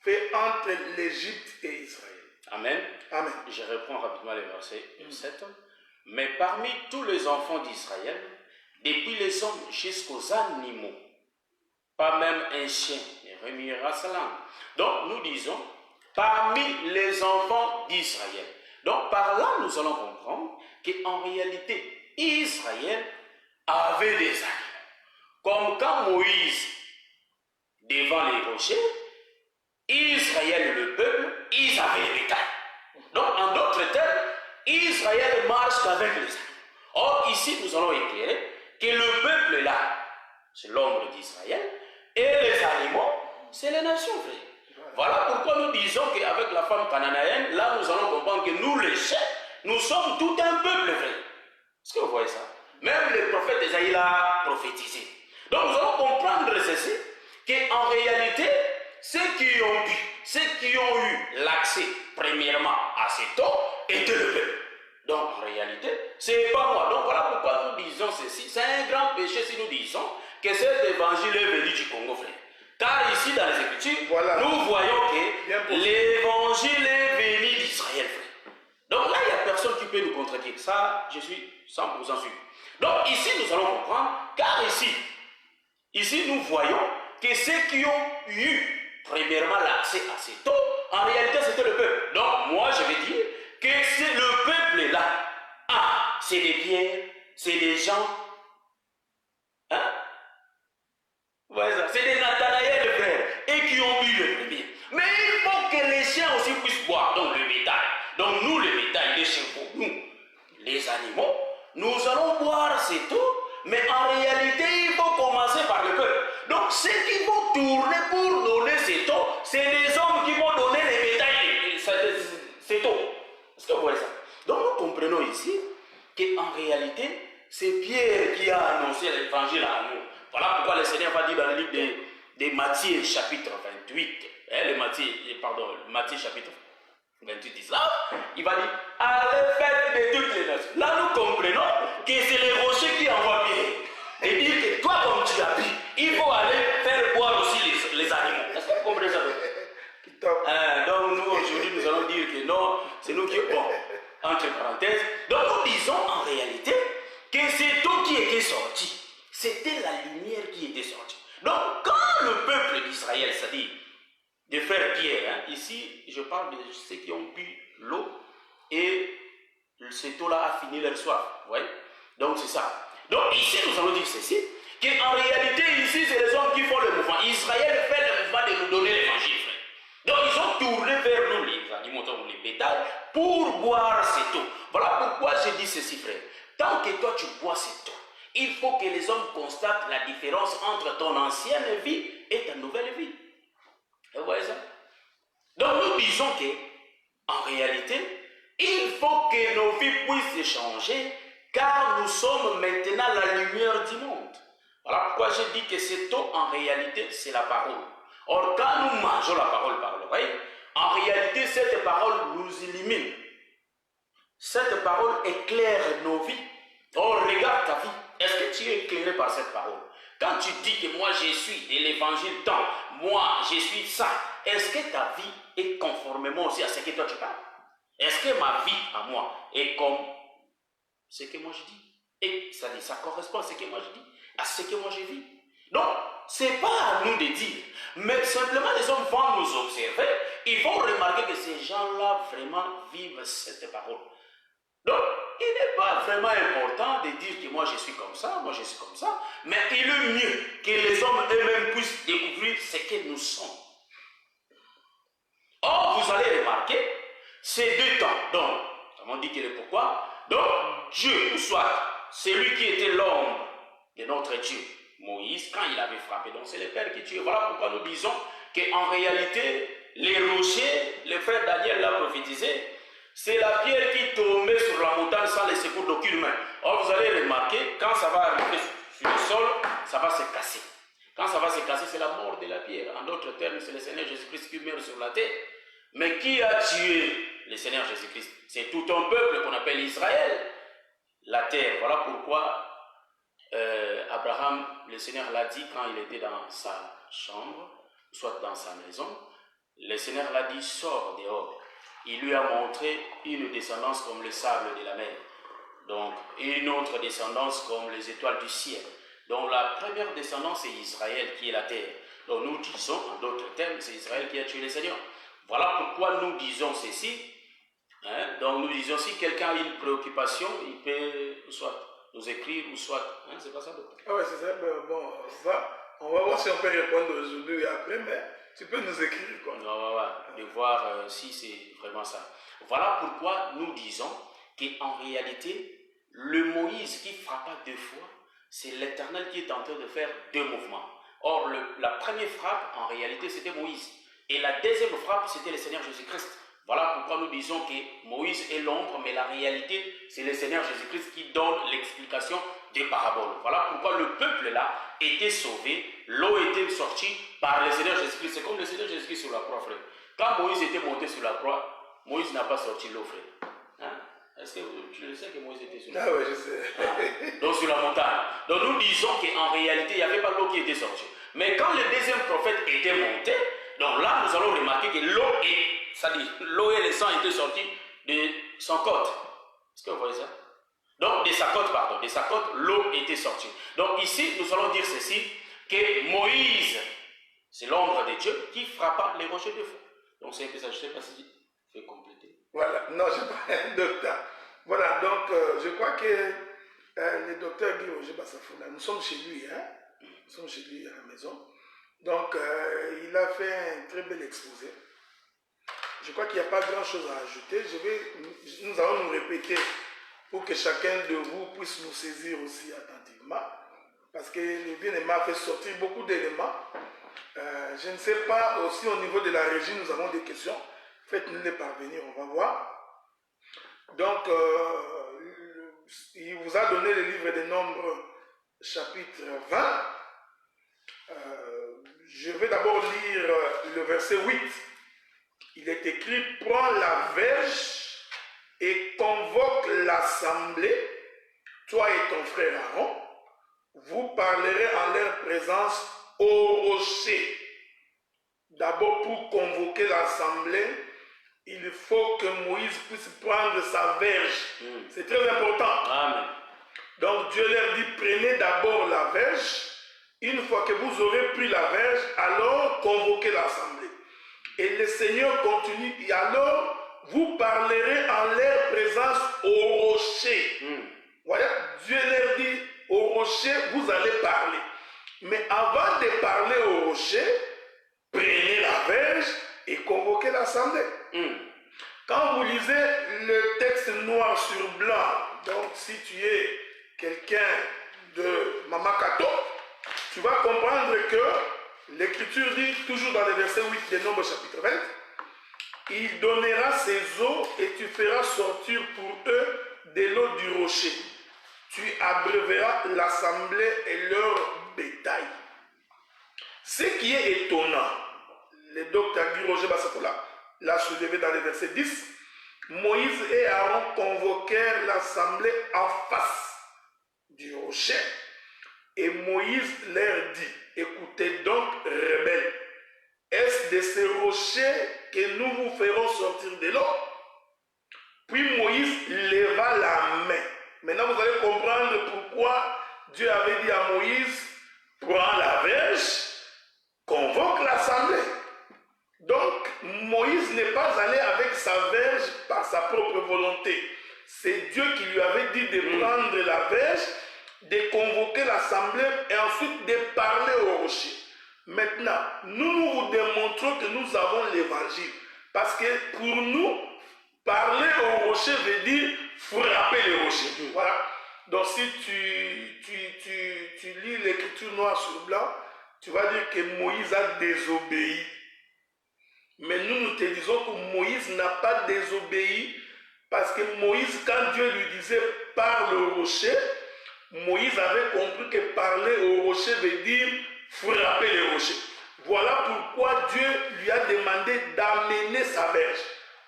fait entre l'Égypte et Israël. Amen. Amen. Je reprends rapidement le verset 7. Mais parmi tous les enfants d'Israël, depuis les hommes jusqu'aux animaux, pas même un chien ne remuera sa langue. Donc nous disons, parmi les enfants d'Israël. Donc par là, nous allons comprendre qu'en réalité, Israël avait des animaux. Comme quand Moïse, devant les rochers, Israël et le peuple, ils avaient les bétails. Donc en d'autres termes, Israël marche qu'avec les animaux. Or ici, nous allons éclairer que le peuple est là, c'est l'ombre d'Israël, et les animaux, c'est les nations, frères. Voilà pourquoi nous disons qu'avec la femme cananéenne, là nous allons comprendre que nous les chefs, nous sommes tout un peuple, frère. Est-ce que vous voyez ça? Même le prophète Esaïe l'a prophétisé. Donc nous allons comprendre ceci, qu'en réalité, ceux qui ont eu l'accès premièrement à cette eau étaient le peuple. Donc en réalité, ce n'est pas moi. Donc voilà pourquoi nous disons ceci. C'est un grand péché si nous disons que cet évangile est venu du Congo, frère. Car ici dans les Écritures, voilà, nous voyons que l'évangile est venu d'Israël, frère. Donc là, il n'y a personne qui peut nous contredire. Ça, je suis 100% sûr. Donc ici, nous allons comprendre, car ici nous voyons que ceux qui ont eu premièrement l'accès à cette eau, en réalité c'était le peuple. Donc moi je vais dire que c'est le peuple là. Ah, c'est des pierres, c'est des gens. Hein? Voilà ça. C'est des Nathanaël, frères, et qui ont bu le premier. Mais il faut que les chiens aussi puissent boire, donc le bétail. Donc nous, le bétail, les chevaux, nous, les animaux, nous allons boire cette eau, mais en réalité, il faut commencer par le peuple. Donc ceux qui vont tourner pour donner cette eau, c'est les hommes qui vont donner les bétails, cette eau. Est-ce que vous voyez ça? Donc nous comprenons ici qu'en réalité, c'est Pierre qui a annoncé l'évangile à nous. Voilà pourquoi le Seigneur va dire dans le livre de Matthieu chapitre 28, Matthieu chapitre 28, 19, il va dire, allez faire de toutes les nations. Là nous comprenons que c'est les rochers qui envoient Pierre. Et dire que toi comme tu as dit, il faut aller faire boire aussi les animaux. Est-ce que vous comprenez ça? Donc nous aujourd'hui nous allons dire que non, c'est nous qui... Bon, entre parenthèses. Donc nous disons en réalité que cette eau qui était sortie, c'était la lumière qui était sortie. Donc quand le peuple d'Israël, c'est-à-dire de frères Pierre, hein, ici je parle de ceux qui ont bu l'eau et cette eau-là a fini leur soif. Vous voyez? Donc c'est ça. Donc ici nous allons dire ceci, qu'en réalité ici c'est les hommes qui font le mouvement. Israël fait le mouvement de nous donner l'évangile, frère. Donc ils ont tourné vers nous les animaux, les bétails, pour boire cette eau. Voilà pourquoi je dis ceci, frère. Tant que toi tu bois cette eau, il faut que les hommes constatent la différence entre ton ancienne vie et ta nouvelle vie. Vous voyez ça? Donc nous disons que, en réalité, il faut que nos vies puissent changer, car nous sommes maintenant la lumière du monde. Voilà pourquoi je dis que cette eau, en réalité, c'est la parole. Or, quand nous mangeons la parole par l'oreille, en réalité, cette parole nous illumine. Cette parole éclaire nos vies. Or, regarde ta vie. Est-ce que tu es éclairé par cette parole? Quand tu dis que moi je suis de l'évangile tant, moi je suis ça, est-ce que ta vie est conformément aussi à ce que toi tu parles? Est-ce que ma vie à moi est comme ce que moi je dis? Et ça dit, ça correspond à ce que moi je dis, à ce que moi je vis. Donc, ce n'est pas à nous de dire, mais simplement les hommes vont nous observer, ils vont remarquer que ces gens-là vraiment vivent cette parole. Donc, il n'est pas vraiment important de dire que moi je suis comme ça, moi je suis comme ça, mais il est mieux que les hommes eux-mêmes puissent découvrir ce que nous sommes. Or, vous allez remarquer, ces deux temps, donc, on dit que le pourquoi, donc Dieu, ou soit celui qui était l'ombre de notre Dieu, Moïse, quand il avait frappé, donc c'est le Père qui tue. Voilà pourquoi nous disons qu'en réalité, les rochers, le frère Daniel l'a prophétisé, c'est la pierre qui tombait sur la montagne sans le secours d'aucune main. Or, vous allez remarquer, quand ça va arriver sur le sol, ça va se casser. Quand ça va se casser, c'est la mort de la pierre. En d'autres termes, c'est le Seigneur Jésus-Christ qui meurt sur la terre. Mais qui a tué le Seigneur Jésus-Christ? C'est tout un peuple qu'on appelle Israël. La terre. Voilà pourquoi Abraham, le Seigneur l'a dit quand il était dans sa chambre, soit dans sa maison. Le Seigneur l'a dit, sors dehors il lui a montré une descendance comme le sable de la mer. Donc, et une autre descendance comme les étoiles du ciel. Donc, la première descendance, c'est Israël qui est la terre. Donc, nous disons, en d'autres termes, c'est Israël qui a tué le Seigneur. Voilà pourquoi nous disons ceci. Hein? Donc, nous disons, si quelqu'un a une préoccupation, il peut soit nous écrire ou soit. Hein? C'est pas ça, docteur? Ah ouais, c'est ça. Bon, on va voir si on peut répondre aujourd'hui et après, mais tu peux nous écrire, quoi. De voir si c'est vraiment ça. Voilà pourquoi nous disons qu'en réalité, le Moïse qui frappa 2 fois, c'est l'Éternel qui est en train de faire 2 mouvements. Or, la première frappe, en réalité, c'était Moïse. Et la deuxième frappe, c'était le Seigneur Jésus-Christ. Voilà pourquoi nous disons que Moïse est l'ombre, mais la réalité, c'est le Seigneur Jésus-Christ qui donne l'explication des paraboles. Voilà pourquoi le peuple là était sauvé, l'eau était sortie par le Seigneur Jésus-Christ. C'est comme le Seigneur Jésus-Christ sur la croix, frère. Quand Moïse était monté sur la croix, Moïse n'a pas sorti l'eau, frère. Hein? Est-ce que tu le sais que Moïse était sur la croix? Ah oui, je sais. Donc sur la montagne. Donc nous disons qu'en réalité, il n'y avait pas l'eau qui était sortie. Mais quand le deuxième prophète était monté, donc là, nous allons remarquer que l'eau et le sang étaient sortis de son côte. Est-ce que vous voyez ça? Donc, de sa côte, pardon, de sa côte, l'eau était sortie. Donc ici, nous allons dire ceci, que Moïse, c'est l'ombre de Dieu qui frappa les rochers 2 fois. Donc c'est un peu ça, je ne sais pas si je vais compléter. Voilà, non, je ne pas un docteur. Voilà, donc je crois que le docteur Guy Roger Bassafouna, nous sommes chez lui, hein? Nous sommes chez lui à la maison. Donc, il a fait un très bel exposé. Je crois qu'il n'y a pas grand-chose à ajouter. Nous allons nous répéter pour que chacun de vous puisse nous saisir aussi attentivement. Parce que le bien-aimé a fait sortir beaucoup d'éléments. Je ne sais pas, aussi au niveau de la régie, nous avons des questions. Faites-nous les parvenir, on va voir. Donc, il vous a donné le livre des Nombres, chapitre 20. Je vais d'abord lire le verset 8. Il est écrit, « Prends la verge et convoque l'assemblée, toi et ton frère Aaron. Vous parlerez en leur présence au rocher. » D'abord, pour convoquer l'assemblée, il faut que Moïse puisse prendre sa verge. C'est très important. Amen. Donc Dieu leur dit, prenez d'abord la verge. Une fois que vous aurez pris la verge, alors convoquez l'assemblée. Et le Seigneur continue, et alors vous parlerez en leur présence au rocher. Voilà, Dieu leur dit, au rocher, vous allez parler. Mais avant de parler au rocher, prenez la verge et convoquez l'assemblée. Quand vous lisez le texte noir sur blanc, donc si tu es quelqu'un de Mamakato, tu vas comprendre que l'Écriture dit, toujours dans le verset 8 de Nombres chapitre 20, « Il donnera ses eaux et tu feras sortir pour eux de l'eau du rocher. Tu abreuveras l'assemblée et leur bétail. » Ce qui est étonnant, le docteur Guy Roger Bassafoula l'a soulevé dans le verset 10, Moïse et Aaron convoquèrent l'assemblée en face du rocher et Moïse leur dit, écoutez donc, rebelles, est-ce de ces rochers que nous vous ferons sortir de l'eau? Puis Moïse leva la main. Maintenant vous allez comprendre pourquoi Dieu avait dit à Moïse, prends la verge, convoque l'assemblée. Donc Moïse n'est pas allé avec sa verge par sa propre volonté. C'est Dieu qui lui avait dit de prendre la verge, de convoquer l'assemblée et ensuite de parler au rocher. Maintenant, nous vous démontrons que nous avons l'évangile. Parce que pour nous, parler au rocher veut dire frapper le rocher. Voilà. Donc si tu lis l'écriture noire sur blanc, tu vas dire que Moïse a désobéi. Mais nous te disons que Moïse n'a pas désobéi parce que Moïse, quand Dieu lui disait parle au rocher, Moïse avait compris que parler au rocher veut dire frapper le rocher. Voilà pourquoi Dieu lui a demandé d'amener sa verge.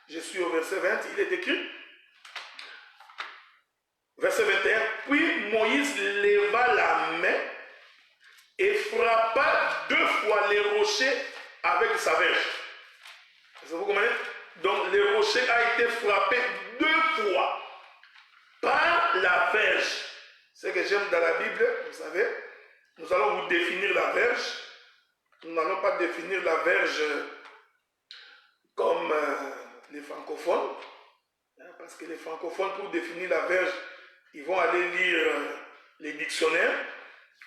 Je suis au verset 20, il est écrit. Verset 21, puis Moïse leva la main et frappa 2 fois les rochers avec sa verge. Est-ce que vous comprenez? Donc le rocher a été frappé 2 fois par la verge. Ce que j'aime dans la Bible, vous savez, nous allons vous définir la verge. Nous n'allons pas définir la verge comme les francophones, parce que les francophones, pour définir la verge, ils vont aller lire les dictionnaires,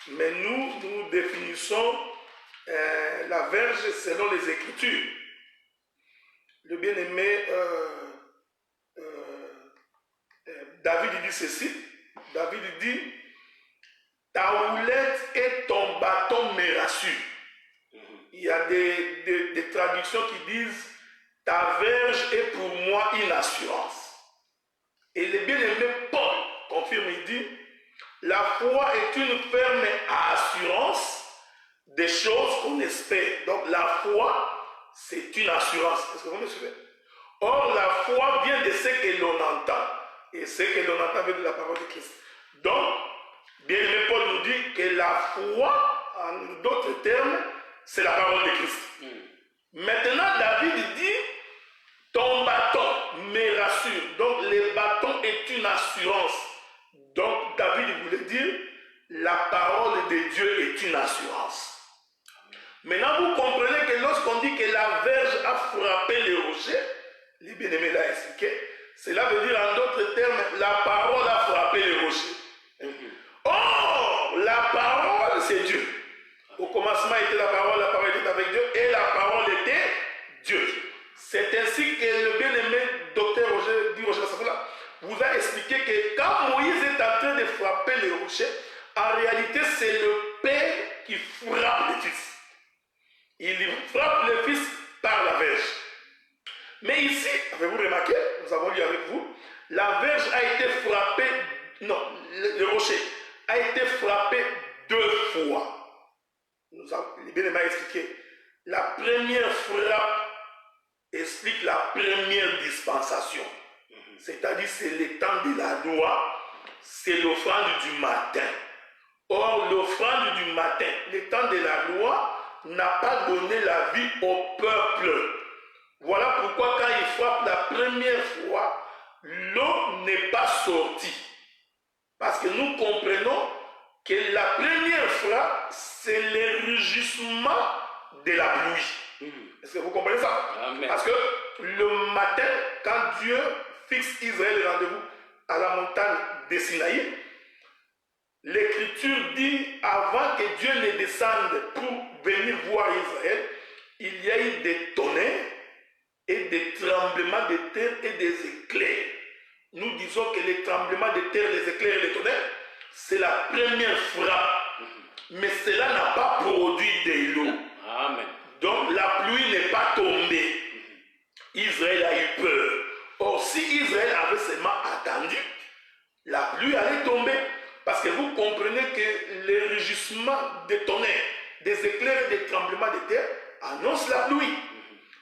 mais nous définissons la verge selon les Écritures. Le bien-aimé David dit ceci, David dit, ta houlette et ton bâton me rassurent. Il y a des traductions qui disent, ta verge est pour moi une assurance. Et le bien-aimé Paul confirme, il dit, la foi est une ferme assurance des choses qu'on espère. Donc la foi, c'est une assurance. Est-ce que vous me suivez? Or, la foi vient de ce que l'on entend. Et ce que l'on entend vient de la parole de Christ. Donc, bien-aimé Paul nous dit que la foi, en d'autres termes, c'est la parole de Christ. Maintenant, David dit, ton bâton me rassure. Donc, le bâton est une assurance. Donc, David voulait dire, la parole de Dieu est une assurance. Maintenant, vous comprenez que lorsqu'on dit que la verge a frappé le rocher, les bien-aimés l'a expliqué, cela veut dire en d'autres termes, la parole a frappé le rocher. Or, la parole, c'est Dieu. Au commencement était la parole était avec Dieu, et la parole était Dieu. C'est ainsi que le bien-aimé docteur Roger Safoula vous a expliqué que quand Moïse est en train de frapper le rocher, en réalité, c'est le Père qui frappe le Fils. Il frappe le Fils par la verge. Mais ici, avez-vous remarqué, nous avons lu avec vous, la verge a été frappée, non, le rocher a été frappé 2 fois. Le bien-aimé a expliqué. La première frappe explique la première dispensation. C'est-à-dire, c'est le temps de la loi, c'est l'offrande du matin. Or, l'offrande du matin, le temps de la loi, n'a pas donné la vie au peuple. Voilà pourquoi quand il frappe la première fois, l'eau n'est pas sortie. Parce que nous comprenons que la première frappe, c'est le rugissement de la pluie. Est-ce que vous comprenez ça? Amen. Parce que le matin, quand Dieu fixe Israël le rendez-vous à la montagne de Sinaï, l'Écriture dit, avant que Dieu ne descende pour venir voir Israël, il y a eu des tonnerres et des tremblements de terre et des éclairs. Nous disons que les tremblements de terre, les éclairs et les tonnerres, c'est la première frappe. Mais cela n'a pas produit de l'eau. Amen. Donc la pluie n'est pas tombée. Israël a eu peur. Or, si Israël avait seulement attendu, la pluie allait tomber. Parce que vous comprenez que les rugissements des tonnerres, des éclairs et des tremblements de terre annoncent la pluie.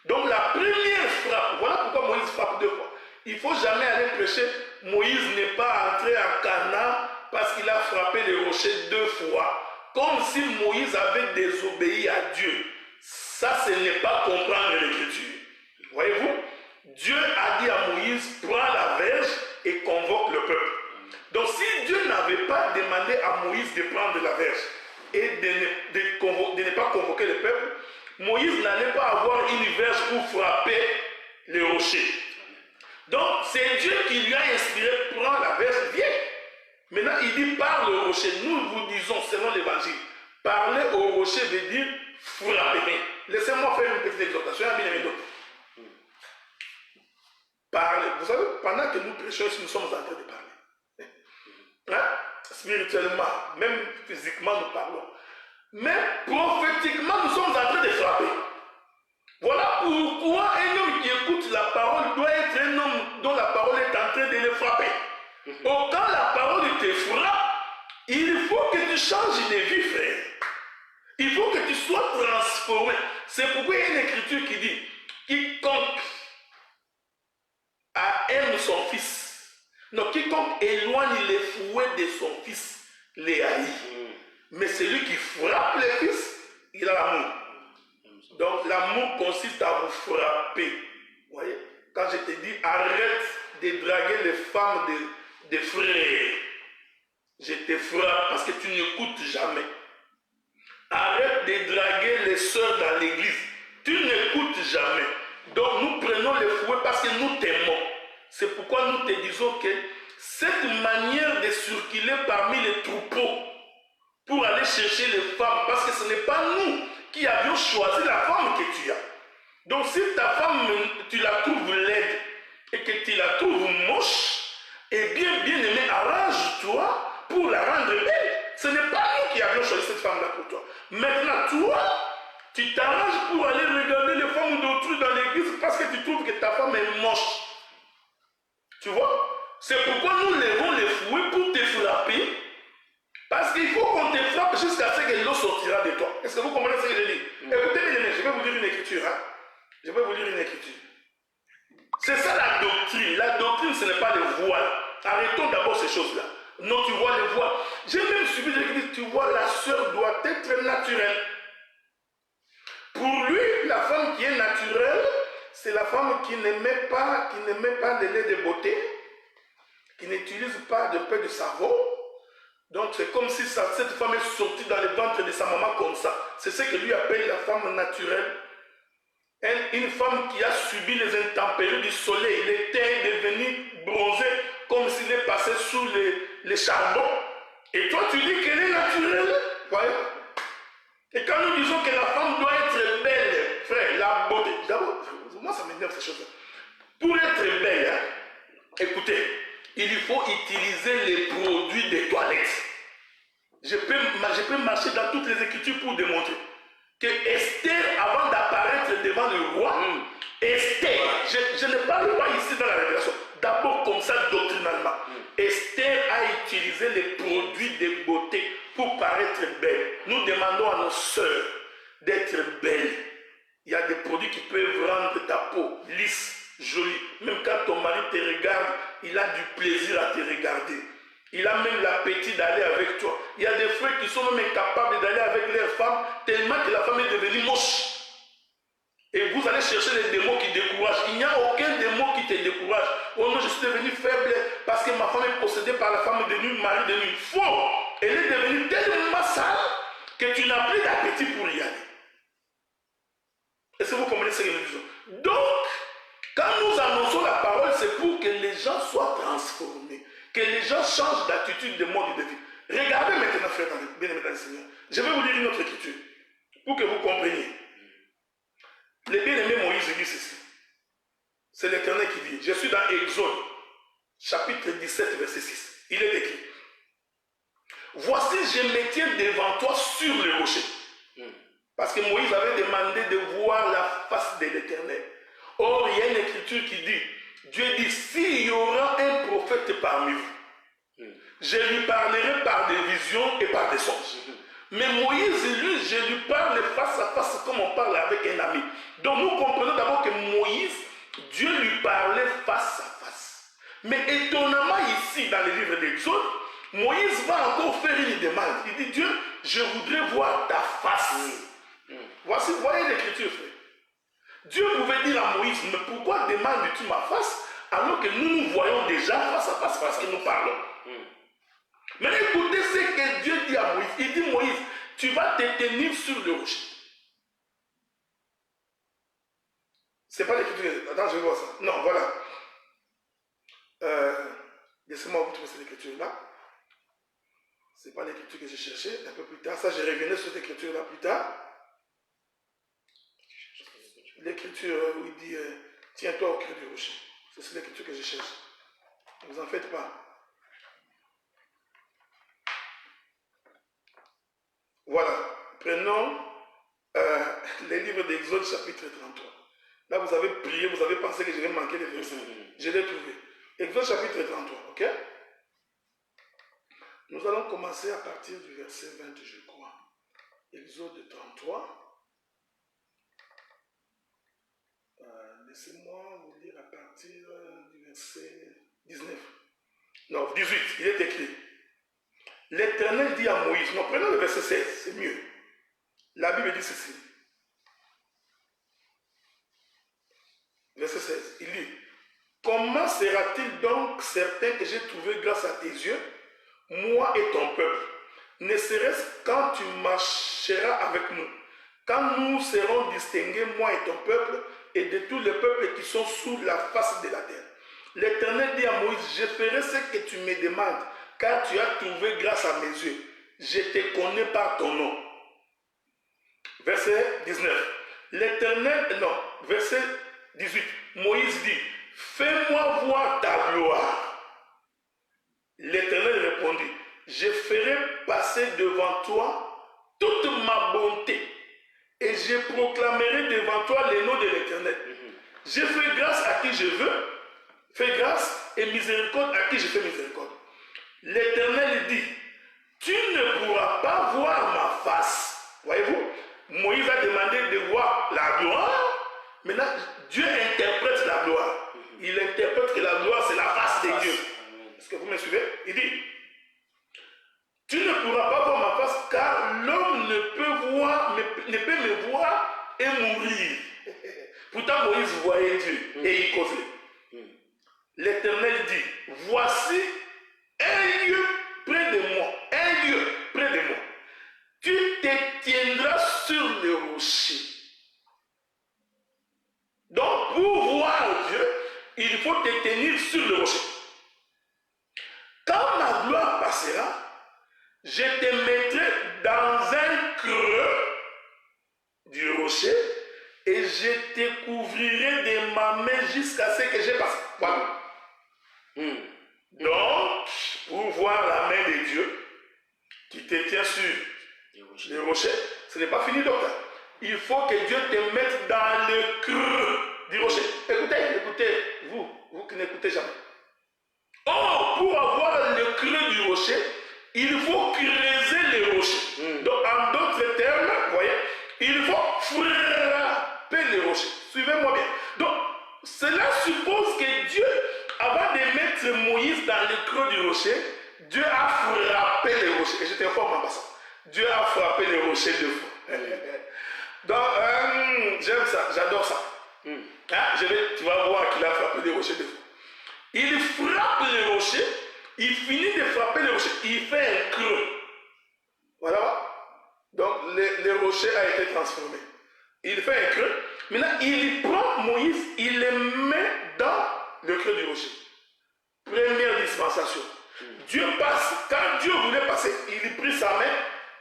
Donc la première frappe, voilà pourquoi Moïse frappe 2 fois. Il ne faut jamais aller prêcher. Moïse n'est pas entré en Canaan parce qu'il a frappé le rocher 2 fois. Comme si Moïse avait désobéi à Dieu. Ça, ce n'est pas comprendre l'Écriture. Voyez-vous, Dieu a dit à Moïse, prends la verge et convoque le peuple. Donc si Dieu n'avait pas demandé à Moïse de prendre la verge et de ne pas convoquer le peuple, Moïse n'allait pas avoir une verge pour frapper le rocher. Donc c'est Dieu qui lui a inspiré, prends la verge, viens. Maintenant il dit parle au rocher. Nous vous disons selon l'évangile, parler au rocher veut dire frapper. Laissez-moi faire une petite exhortation à bien-aimé d'autres. Parler. Vous savez, pendant que nous prêchons, nous sommes en train de parler. Hein? Spirituellement, même physiquement, nous parlons. Mais prophétiquement, nous sommes en train de frapper. Voilà pourquoi un homme qui écoute la parole doit être un homme dont la parole est en train de le frapper. Or, quand la parole te frappe, il faut que tu changes de vie, frère. Il faut que tu sois transformé. C'est pourquoi il y a une écriture qui dit, quiconque aime son fils, non, quiconque éloigne les fouets de son fils, les haït. Mais celui qui frappe le fils, il a l'amour. Donc l'amour consiste à vous frapper. Vous voyez? de draguer les femmes des frères. Je te frappe parce que tu n'écoutes jamais. Arrête de draguer les sœurs dans l'église. Tu n'écoutes jamais. Donc nous prenons les fouets parce que nous t'aimons. C'est pourquoi nous te disons que cette manière de circuler parmi les troupeaux pour aller chercher les femmes, parce que ce n'est pas nous qui avions choisi la femme que tu as. Donc si ta femme, tu la trouves laide et que tu la trouves moche, eh bien aimé, arrange-toi pour la rendre belle. Ce n'est pas nous qui avions choisi cette femme-là pour toi. Maintenant, toi, tu t'arranges pour aller regarder les femmes d'autrui dans l'église parce que tu trouves que ta femme est moche. Tu vois? C'est pourquoi nous levons les fouets pour te frapper. Parce qu'il faut qu'on te frappe jusqu'à ce que l'eau sortira de toi. Est-ce que vous comprenez ce que je dis? Écoutez, mes amis, je vais vous lire une écriture. Hein? Je vais vous lire une écriture. C'est ça la doctrine. La doctrine, ce n'est pas le voile. Arrêtons d'abord ces choses-là. Non, tu vois les voiles. J'ai même suivi l'église, tu vois, la sœur doit être naturelle. Pour lui, la femme qui est naturelle, c'est la femme qui n'aimait pas le lait de beauté, qui n'utilise pas de paix de savon. Donc c'est comme si cette femme est sortie dans le ventre de sa maman comme ça. C'est ce que lui appelle la femme naturelle. Une femme qui a subi les intempéries du soleil, le teint est devenu bronzé comme s'il est passé sous les charbons. Et toi tu dis qu'elle est naturelle. Voyez? Et quand nous disons que la femme doit être belle, frère, la beauté, d'abord, moi ça m'énerve ces choses-là. Pour être belle, hein, écoutez, il faut utiliser les produits des toilettes. Je peux marcher dans toutes les écritures pour démontrer que Esther, avant d'apparaître devant le roi, Esther, je ne parle pas ici dans la révélation, d'abord comme ça doctrinalement, Esther a utilisé les produits de beauté pour paraître belle. Nous demandons à nos sœurs d'être belles. Il y a des produits qui peuvent rendre ta peau lisse, jolie. Même quand ton mari te regarde, il a du plaisir à te regarder. Il a même l'appétit d'aller avec toi. Il y a des frères qui sont même incapables d'aller avec leur femme tellement que la femme est devenue moche. Et vous allez chercher les démons qui découragent. Il n'y a aucun démon qui te décourage. Oh non, je suis devenu faible parce que ma femme est possédée par la femme devenue mari devenu faux. Elle est devenue tellement sale que tu n'as plus d'appétit pour y aller. Est-ce que vous comprenez ce que nous disons? Donc, quand nous annonçons la parole, c'est pour que les gens soient transformés, que les gens changent d'attitude, de mode de vie. Regardez maintenant, frère, bien-aimés dans le Seigneur. Je vais vous lire une autre écriture pour que vous compreniez. Le bien-aimé Moïse dit ceci. C'est l'Éternel qui dit. Je suis dans Exode, chapitre 17, verset 6. Il est écrit. Voici, je me tiens devant toi sur le rocher. Parce que Moïse avait demandé de voir la face de l'Éternel. Or, il y a une écriture qui dit, Dieu dit, s'il y aura un prophète parmi vous, je lui parlerai par des visions et par des songes. Mais Moïse, lui, je lui parle face à face comme on parle avec un ami. Donc nous comprenons d'abord que Moïse, Dieu lui parlait face à face. Mais étonnamment ici, dans le livre d'Exode, Moïse va encore faire une demande. Il dit, Dieu, je voudrais voir ta face. Voici, voyez l'écriture, frère. Dieu pouvait dire à Moïse, mais pourquoi demandes-tu ma face alors que nous nous voyons déjà face à face parce que nous parlons. Mais écoutez ce que Dieu dit à Moïse. Il dit, Moïse, tu vas te tenir sur le rocher. C'est pas l'écriture. Attends, je vais voir ça. Non, voilà. Laissez-moi vous trouver cette écriture-là. C'est pas l'écriture que j'ai cherchée. Un peu plus tard. Ça, je reviendrai sur cette écriture-là plus tard. L'écriture où il dit tiens-toi au cœur du rocher. C'est l'écriture que je cherche. Ne vous en faites pas. Voilà. Prenons les livres d'Exode chapitre 33. Là, vous avez prié, vous avez pensé que je vais manquer les versets. Je l'ai trouvé. Exode chapitre 33, ok? Nous allons commencer à partir du verset 20, je crois. Exode 33. Laissez-moi vous lire à partir du verset 19. Non, 18, il est écrit. L'Éternel dit à Moïse, non, prenons le verset 16, c'est mieux. La Bible dit ceci. Verset 16, il dit, comment sera-t-il donc certain que j'ai trouvé grâce à tes yeux, moi et ton peuple? Ne serait-ce quand tu marcheras avec nous, quand nous serons distingués, moi et ton peuple, et de tous les peuples qui sont sous la face de la terre. L'Éternel dit à Moïse, je ferai ce que tu me demandes, car tu as trouvé grâce à mes yeux. Je te connais par ton nom. Verset 19. L'Éternel, non, verset 18. Moïse dit, fais-moi voir ta gloire. L'Éternel répondit, je ferai passer devant toi toute ma bonté et je proclamerai devant toi le nom de l'Éternel. Je fais grâce à qui je veux, fais grâce et miséricorde à qui je fais miséricorde. L'Éternel dit, tu ne pourras pas voir ma face. Voyez-vous, Moïse a demandé de voir la gloire. Maintenant, Dieu interprète la gloire. Il interprète que la gloire, c'est la face de Dieu. Est-ce que vous me suivez? Il dit, tu ne pourras pas voir ma face car l'homme ne peut me voir et mourir. Pourtant, Moïse voyait Dieu et il causait. L'Éternel dit, voici un lieu près de moi, un lieu près de moi. Tu te tiendras sur le rocher. Donc, pour voir Dieu, il faut te tenir sur le rocher. Quand ma gloire passera, je te mettrai dans un creux du rocher et je te couvrirai de ma main jusqu'à ce que j'ai passé. Voilà. Donc, pour voir la main de Dieu qui te tient sur le rocher, ce n'est pas fini, docteur. Il faut que Dieu te mette dans le creux du rocher. Écoutez, vous qui n'écoutez jamais. Or, pour avoir le creux du rocher, il faut creuser le rocher. Donc, en d'autres termes, vous voyez, il faut frapper le rocher. Suivez-moi bien. Donc, cela suppose que Dieu, avant de mettre Moïse dans le creux du rocher, Dieu a frappé le rocher. Et je t'informe en passant. Dieu a frappé le rocher deux fois. Donc, j'aime ça, j'adore ça. Tu vas voir qu'il a frappé le rocher deux fois. Il frappe le rocher, il finit de frapper le rocher, il fait un creux. Voilà. Donc, le rocher a été transformé. Il fait un creux. Maintenant, il prend Moïse, il le met dans le creux du rocher. Première dispensation. Dieu passe, quand Dieu voulait passer, il prit sa main,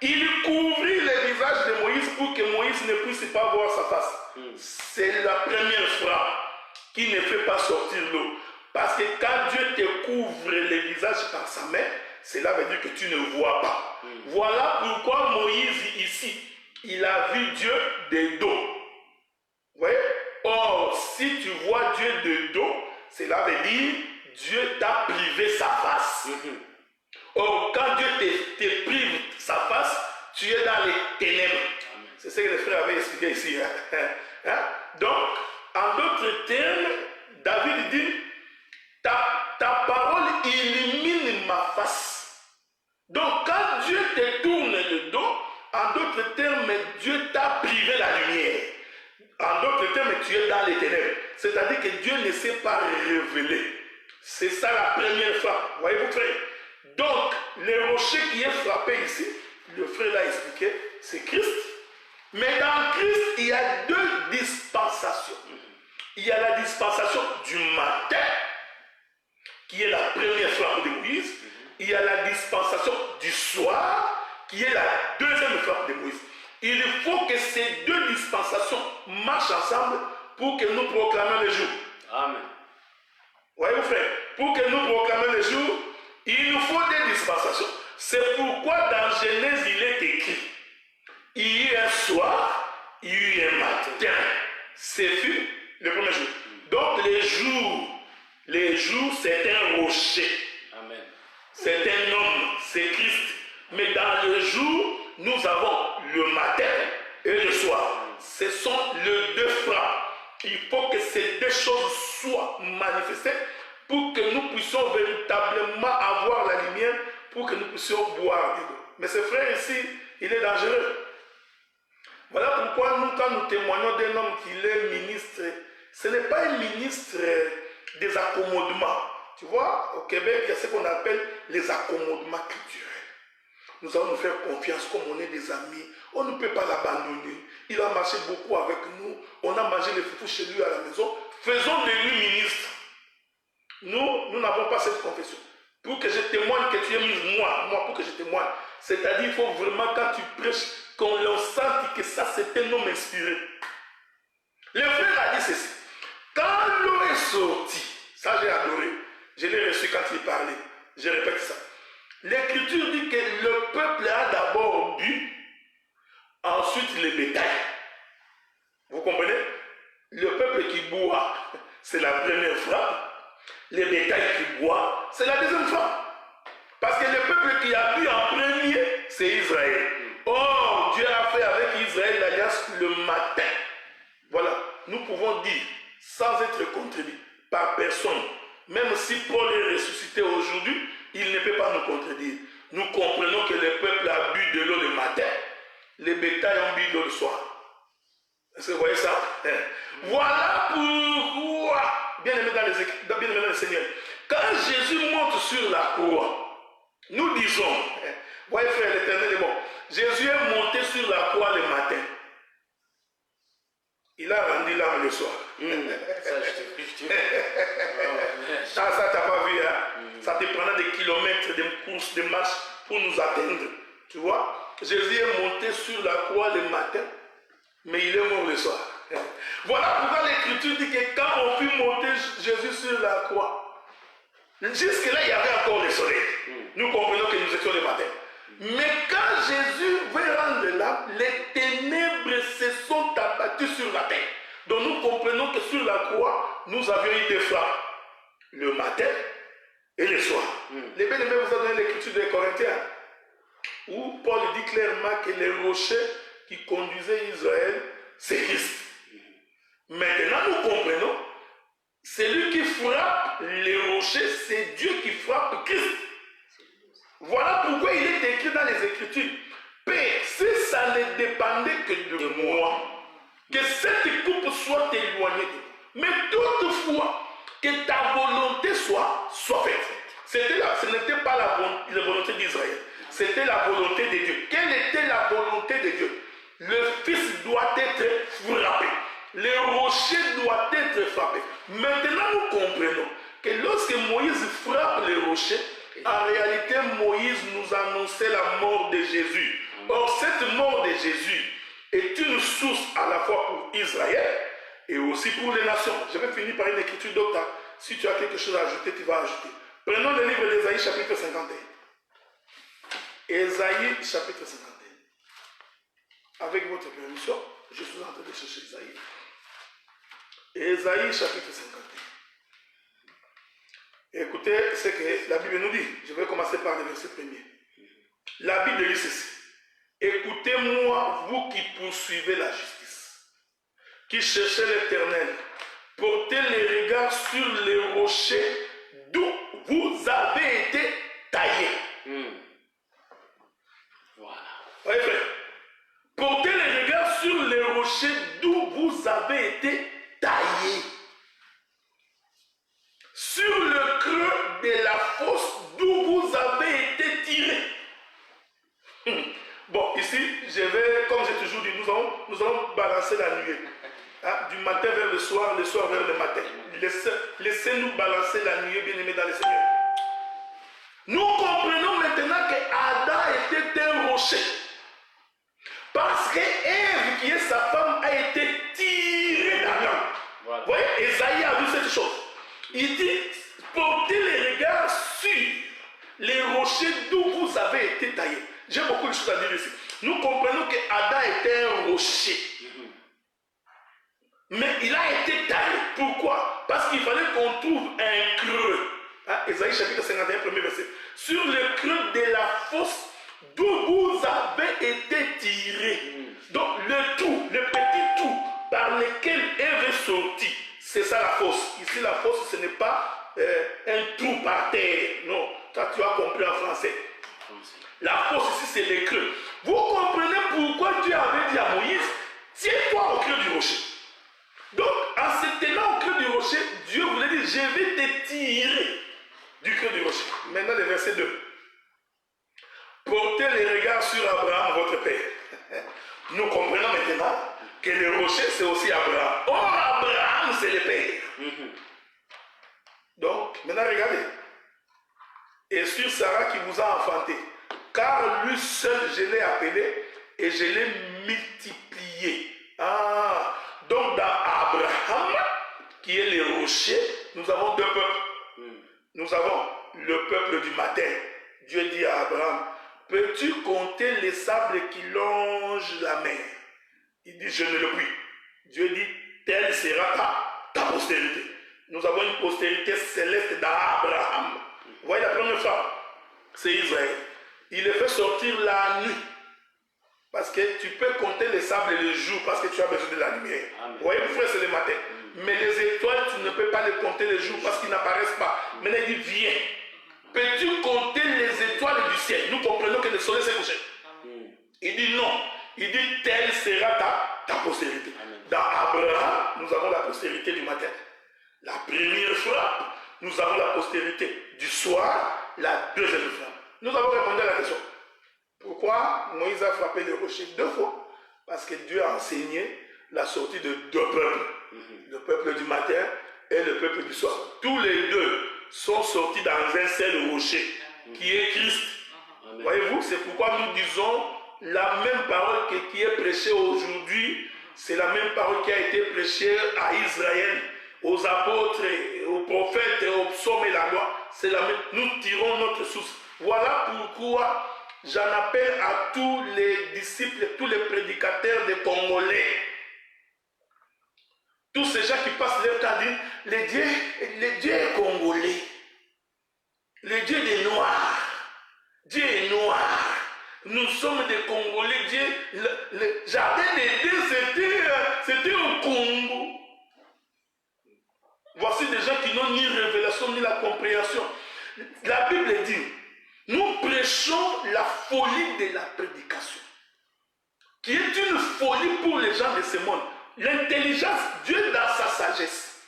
il couvrit le visage de Moïse pour que Moïse ne puisse pas voir sa face. C'est la première frappe qui ne fait pas sortir l'eau. Parce que quand Dieu te couvre le visage par sa main, cela veut dire que tu ne vois pas. Voilà pourquoi Moïse ici, il a vu Dieu de dos. Vous voyez? Or, si tu vois Dieu de dos, cela veut dire Dieu t'a privé sa face. Or, quand Dieu te prive sa face, tu es dans les ténèbres. C'est ce que les frères avaient expliqué ici. Donc, en d'autres termes, David dit, ta parole illumine ma face. Donc, quand Dieu te tourne le dos, en d'autres termes, Dieu t'a privé la lumière. En d'autres termes, tu es dans les ténèbres. C'est-à-dire que Dieu ne s'est pas révélé. C'est ça la première frappe. Voyez-vous, frère? Donc, le rocher qui est frappé ici, le frère l'a expliqué, c'est Christ. Mais dans Christ, il y a deux dispensations. Il y a la dispensation du matin, qui est la première frappe de Moïse. Il y a la dispensation du soir, qui est la deuxième frappe de Moïse. Il faut que ces deux dispensations marchent ensemble pour que nous proclamions le jour. Amen. Voyez-vous, frère, pour que nous proclamions le jour, il nous faut des dispensations. C'est pourquoi dans Genèse, il est écrit, il y a eu un soir, il y a eu un matin. C'est fut le premier jour. Donc les jours, c'est un rocher. Amen. C'est un homme, c'est Christ. Mais dans le jour, nous avons le matin et le soir. Ce sont les deux frappes. Il faut que ces deux choses soient manifestées pour que nous puissions véritablement avoir la lumière, pour que nous puissions boire de l'eau. Mais ce frère ici, il est dangereux. Voilà pourquoi nous, quand nous témoignons d'un homme qui est ministre, ce n'est pas un ministre des accommodements. Tu vois, au Québec, il y a ce qu'on appelle les accommodements culturels. Nous allons nous faire confiance comme on est des amis. On ne peut pas l'abandonner. Il a marché beaucoup avec nous. On a mangé les foufous chez lui à la maison. Faisons de lui ministre. Nous n'avons pas cette confession. Pour que je témoigne que tu es mis, moi, pour que je témoigne. C'est-à-dire, il faut vraiment, quand tu prêches, qu'on le sente que ça, c'est un homme inspiré. Le frère a dit ceci. Quand l'eau est sortie, ça j'ai adoré. Je l'ai reçu quand il parlait. Je répète ça. L'Écriture dit que le peuple a d'abord bu, ensuite le bétail. Vous comprenez? Le peuple qui boit, c'est la première frappe. Le bétail qui boit, c'est la deuxième frappe. Parce que le peuple qui a bu en premier, c'est Israël. Or, Dieu a fait avec Israël l'alliance le matin. Voilà, nous pouvons dire, sans être contredit par personne, même si Paul est ressuscité aujourd'hui, il ne peut pas nous contredire. Nous comprenons que le peuple a bu de l'eau le matin, les bétails ont bu de l'eau le soir. Est-ce que vous voyez ça? Voilà pourquoi, bien aimé dans le Seigneur, quand Jésus monte sur la croix, nous disons, voyez frère, l'Éternel est bon. Jésus est monté sur la croix le matin. Il a rendu l'âme le soir. Ça t'as pas vu, hein? Ça te prendra des kilomètres de courses, de marches pour nous atteindre. Tu vois? Jésus est monté sur la croix le matin, mais il est mort le soir. Voilà pourquoi l'Écriture dit que quand on fut monter Jésus sur la croix, jusque-là, il y avait encore le soleil. Nous comprenons que nous étions le matin. Mais quand Jésus veut rendre l'âme, les ténèbres se sont abattues sur la terre. Donc nous comprenons que sur la croix, nous avions eu des frappes. Le matin et le soir. Les bien-aimés vous ont donné l'Écriture des Corinthiens, où Paul dit clairement que les rochers qui conduisaient Israël, c'est Christ. Maintenant nous comprenons, celui qui frappe les rochers, c'est Dieu qui frappe Christ. Voilà pourquoi il est écrit dans les Écritures, Père, si ça ne dépendait que de moi, que cette coupe soit éloignée de moi, mais toutefois, que ta volonté soit faite. Ce n'était pas la volonté d'Israël, c'était la volonté de Dieu. Quelle était la volonté de Dieu? Le Fils doit être frappé. Le rocher doit être frappé. Maintenant, nous comprenons que lorsque Moïse frappe le rocher, en réalité, Moïse nous annonçait la mort de Jésus. Or, cette mort de Jésus est une source à la fois pour Israël et aussi pour les nations. Je vais finir par une écriture docteur. Si tu as quelque chose à ajouter, tu vas ajouter. Prenons le livre d'Ésaïe, chapitre 51. Ésaïe, chapitre 51. Avec votre permission, je suis en train de chercher Ésaïe. Ésaïe, chapitre 51. Écoutez ce que la Bible nous dit. Je vais commencer par le verset premier. La Bible dit ceci. Écoutez-moi, vous qui poursuivez la justice, qui cherchez l'Éternel. Portez les regards sur les rochers d'où vous avez été taillés. Voilà. Oui, frère. Portez les regards sur les rochers d'où vous avez été taillés. Sur le creux de la fosse d'où vous avez été tirés. Bon, ici, je vais, comme j'ai toujours dit, nous allons balancer la nuée. Hein, du matin vers le soir vers le matin. Laissez-nous balancer la nuée, bien-aimés dans le Seigneur. Nous comprenons maintenant qu'Adam était un rocher. Parce que Ève, qui est sa femme, a été tirée d'Adam. Voilà. Vous voyez, Ésaïe a vu cette chose. Il dit, portez les regards sur les rochers d'où vous avez été taillés. J'ai beaucoup de choses à dire ici. Nous comprenons qu'Adam était un rocher. Mais il a été taillé. Pourquoi? Parce qu'il fallait qu'on trouve un creux. Hein? Ésaïe chapitre 51, premier verset. Sur le creux de la fosse d'où vous avez été tirés. Donc le trou, le petit trou par lequel Ève est sortie, c'est ça la fosse. Ici la fosse, ce n'est pas un trou par terre. Non, ça tu as compris en français. La fosse ici, c'est les creux. Vous comprenez pourquoi Dieu avait dit à Moïse, tiens-toi au creux du rocher. Donc, en se tenant au creux du rocher, Dieu voulait dire, je vais te tirer du creux du rocher. Maintenant, le verset 2. Portez les regards sur Abraham, votre père. Nous comprenons maintenant que le rocher, c'est aussi Abraham. Or, Abraham, c'est le père. Donc, maintenant, regardez. Et sur Sarah qui vous a enfanté. Car lui seul, je l'ai appelé et je l'ai multiplié. Ah, donc dans Abraham, qui est le rocher, nous avons deux peuples. Nous avons le peuple du matin. Dieu dit à Abraham, peux-tu compter les sables qui longent la mer? Il dit, je ne le puis. Dieu dit, telle sera ta postérité. Nous avons une postérité céleste d'Abraham. Vous voyez la première fois, c'est Israël. Il les fait sortir la nuit. Parce que tu peux compter les sables le jour parce que tu as besoin de la lumière. Amen. Vous voyez, mon frère, c'est le matin. Mais les étoiles, tu ne peux pas les compter le jour parce qu'ils n'apparaissent pas. Maintenant, il dit, viens. Peux-tu compter les étoiles du ciel? Nous comprenons que le soleil s'est couché. Il dit non. Il dit, telle sera ta postérité. Amen. Dans Abraham, nous avons la postérité du matin. La première frappe, nous avons la postérité du soir, la deuxième frappe. Nous avons répondu à la question. Pourquoi Moïse a frappé le rocher 2 fois? Parce que Dieu a enseigné la sortie de 2 peuples. Le peuple du matin et le peuple du soir. Tous les deux sont sortis dans un seul rocher, qui est Christ. Voyez-vous, c'est pourquoi nous disons la même parole qui est prêchée aujourd'hui, c'est la même parole qui a été prêchée à Israël, aux apôtres, aux prophètes, aux psaumes et la loi. C'est la même. Nous tirons notre source. Voilà pourquoi j'en appelle à tous les disciples, tous les prédicateurs des Congolais. Tous ces gens qui passent leur temps à dire, le Dieu est congolais. Le Dieu des Noirs. Dieu est noir. Nous sommes des Congolais. Dieu, le jardin d'Éden, c'était au Congo. Voici des gens qui n'ont ni révélation ni la compréhension. La Bible dit, nous prêchons la folie de la prédication, qui est une folie pour les gens de ce monde. L'intelligence, Dieu dans sa sagesse,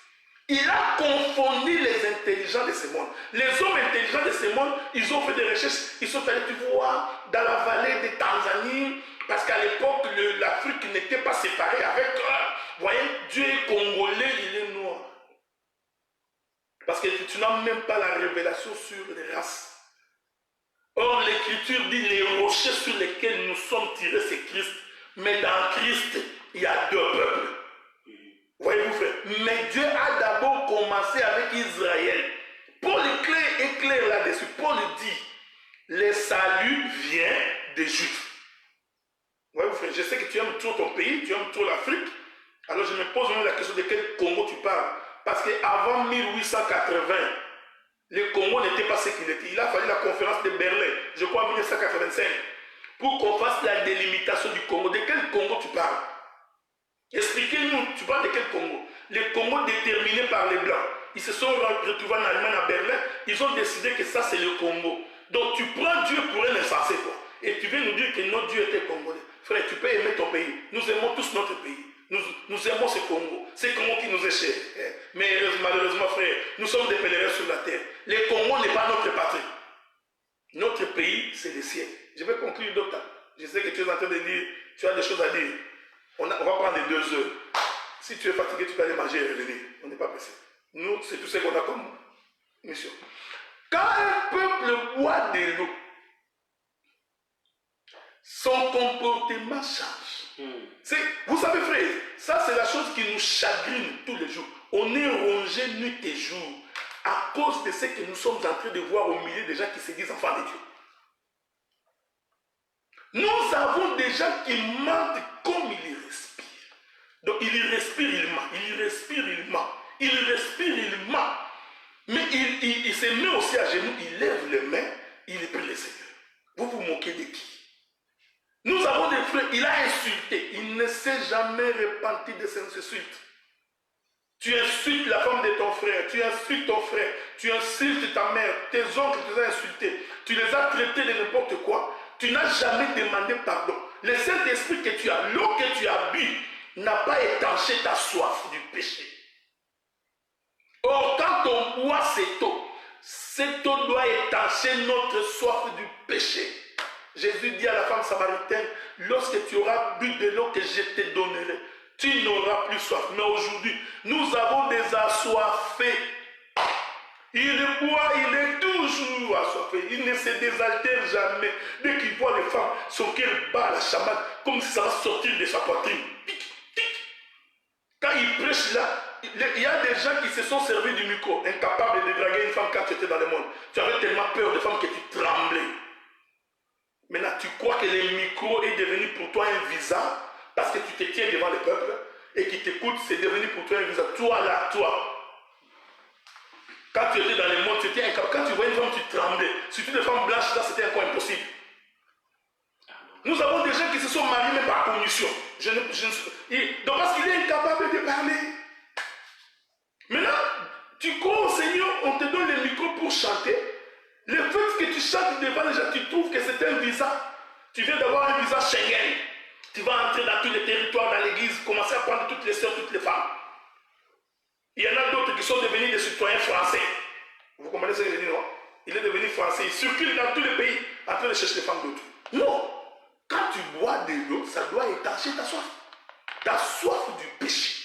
il a confondu les intelligents de ce monde. Les hommes intelligents de ce monde, ils ont fait des recherches, ils sont allés, tu vois, dans la vallée de Tanzanie, parce qu'à l'époque, l'Afrique n'était pas séparée avec... Vous voyez, Dieu est congolais, il est noir. Parce que tu n'as même pas la révélation sur les races. Or, l'Écriture dit les rochers sur lesquels nous sommes tirés, c'est Christ. Mais dans Christ, il y a 2 peuples. Voyez-vous, frère. Mais Dieu a d'abord commencé avec Israël. Paul est clair là-dessus. Paul dit, le salut vient des Juifs. Voyez-vous, frère, je sais que tu aimes trop ton pays, tu aimes trop l'Afrique. Alors je me pose même la question de quel Congo tu parles. Parce qu'avant 1880, le Congo n'était pas ce qu'il était. Il a fallu la conférence de Berlin, je crois en 1985, pour qu'on fasse la délimitation du Congo. De quel Congo tu parles? Expliquez-nous, tu parles de quel Congo? Le Congo déterminé par les Blancs. Ils se sont retrouvés en Allemagne, à Berlin, ils ont décidé que ça c'est le Congo. Donc tu prends Dieu pour un insensé, quoi. Et tu viens nous dire que notre Dieu était congolais. Frère, tu peux aimer ton pays. Nous aimons tous notre pays. Nous aimons ce Congo. C'est Congo qui nous est cher. Mais malheureusement, frère, nous sommes des pèlerins sur la terre. Le Congo n'est pas notre patrie. Notre pays, c'est le ciel. Je vais conclure, docteur. Je sais que tu es en train de dire, tu as des choses à dire. On va prendre les 2 heures. Si tu es fatigué, tu peux aller manger et revenir. On n'est pas pressé. Nous, c'est tout ce qu'on a comme mission. Quand un peuple boit de l'eau, son comportement change. Vous savez, frère, ça c'est la chose qui nous chagrine tous les jours. On est rongé nuit et jour à cause de ce que nous sommes en train de voir au milieu des gens qui se disent enfants de Dieu. Nous avons des gens qui mentent comme ils respirent. Donc il respire, il ment. Il respire, il ment. Il respire, il ment. Mais il se met aussi à genoux, il lève les mains, il prie le Seigneur. Vous vous moquez de qui? Nous avons des frères, il a insulté. Il ne s'est jamais repenti de ses insultes. Tu insultes la femme de ton frère, tu insultes ton frère, tu insultes ta mère, tes oncles te ont insultés, tu les as traités de n'importe quoi. Tu n'as jamais demandé pardon. Le Saint-Esprit que tu as, l'eau que tu as bu, n'a pas étanché ta soif du péché. Or, quand on boit cette eau doit étancher notre soif du péché. Jésus dit à la femme samaritaine, lorsque tu auras bu de l'eau que je te donnerai, tu n'auras plus soif. Mais aujourd'hui, nous avons des assoiffés. Il boit, il est toujours assoiffé. Il ne se désaltère jamais. Dès qu'il voit les femmes, son cœur bat la chamade comme si ça va sortir de sa poitrine. Quand il prêche là, il y a des gens qui se sont servis du micro, incapables de draguer une femme quand tu étais dans le monde. Tu avais tellement peur de femmes que tu tremblais. Maintenant, tu crois que le micro est devenu pour toi un visa parce que tu te tiens devant le peuple et qui t'écoute, c'est devenu pour toi un visa. Toi là, toi. Quand tu étais dans le monde, c'était incapable. Quand tu voyais une femme, tu tremblais. Surtout des femmes blanches, là, c'était encore impossible. Nous avons des gens qui se sont mariés même par commission. Donc parce qu'il est incapable de parler. Maintenant, tu crois au Seigneur, on te donne le micro pour chanter. Le fait que tu chantes devant les gens, tu trouves que c'est un visa. Tu viens d'avoir un visa Schengen. Tu vas entrer dans tous les territoires, dans l'église, commencer à prendre toutes les soeurs, toutes les femmes. Il y en a d'autres qui sont devenus des citoyens français. Vous comprenez ce que je dis, non? Il est devenu français. Il circule dans tous les pays en train de chercher les femmes d'autres. Non. Quand tu bois de l'eau, ça doit étancher ta soif. Ta soif du péché.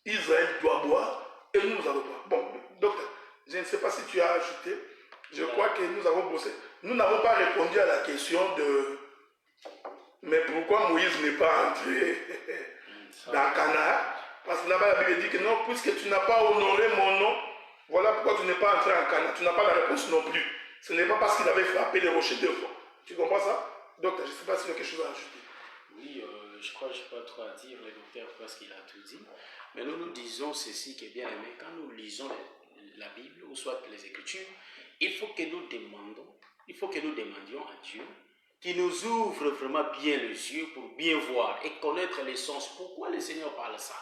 Israël doit boire et nous allons boire. Bon, docteur, je ne sais pas si tu as ajouté. Je crois que nous avons bossé. Nous n'avons pas répondu à la question de mais pourquoi Moïse n'est pas entré dans Canaan? Parce que là-bas, la Bible dit que non, puisque tu n'as pas honoré mon nom, voilà pourquoi tu n'es pas entré en Canaan. Tu n'as pas la réponse non plus. Ce n'est pas parce qu'il avait frappé les rochers 2 fois. Tu comprends ça? Docteur, je ne sais pas s'il y a quelque chose à ajouter. Oui, je crois que je n'ai pas trop à dire, le docteur, parce qu'il a tout dit. Mais nous disons ceci qui est bien aimé. Quand nous lisons la Bible, ou soit les Écritures, il faut que nous demandions à Dieu qui nous ouvre vraiment bien les yeux pour bien voir et connaître les sens. Pourquoi le Seigneur parle ça?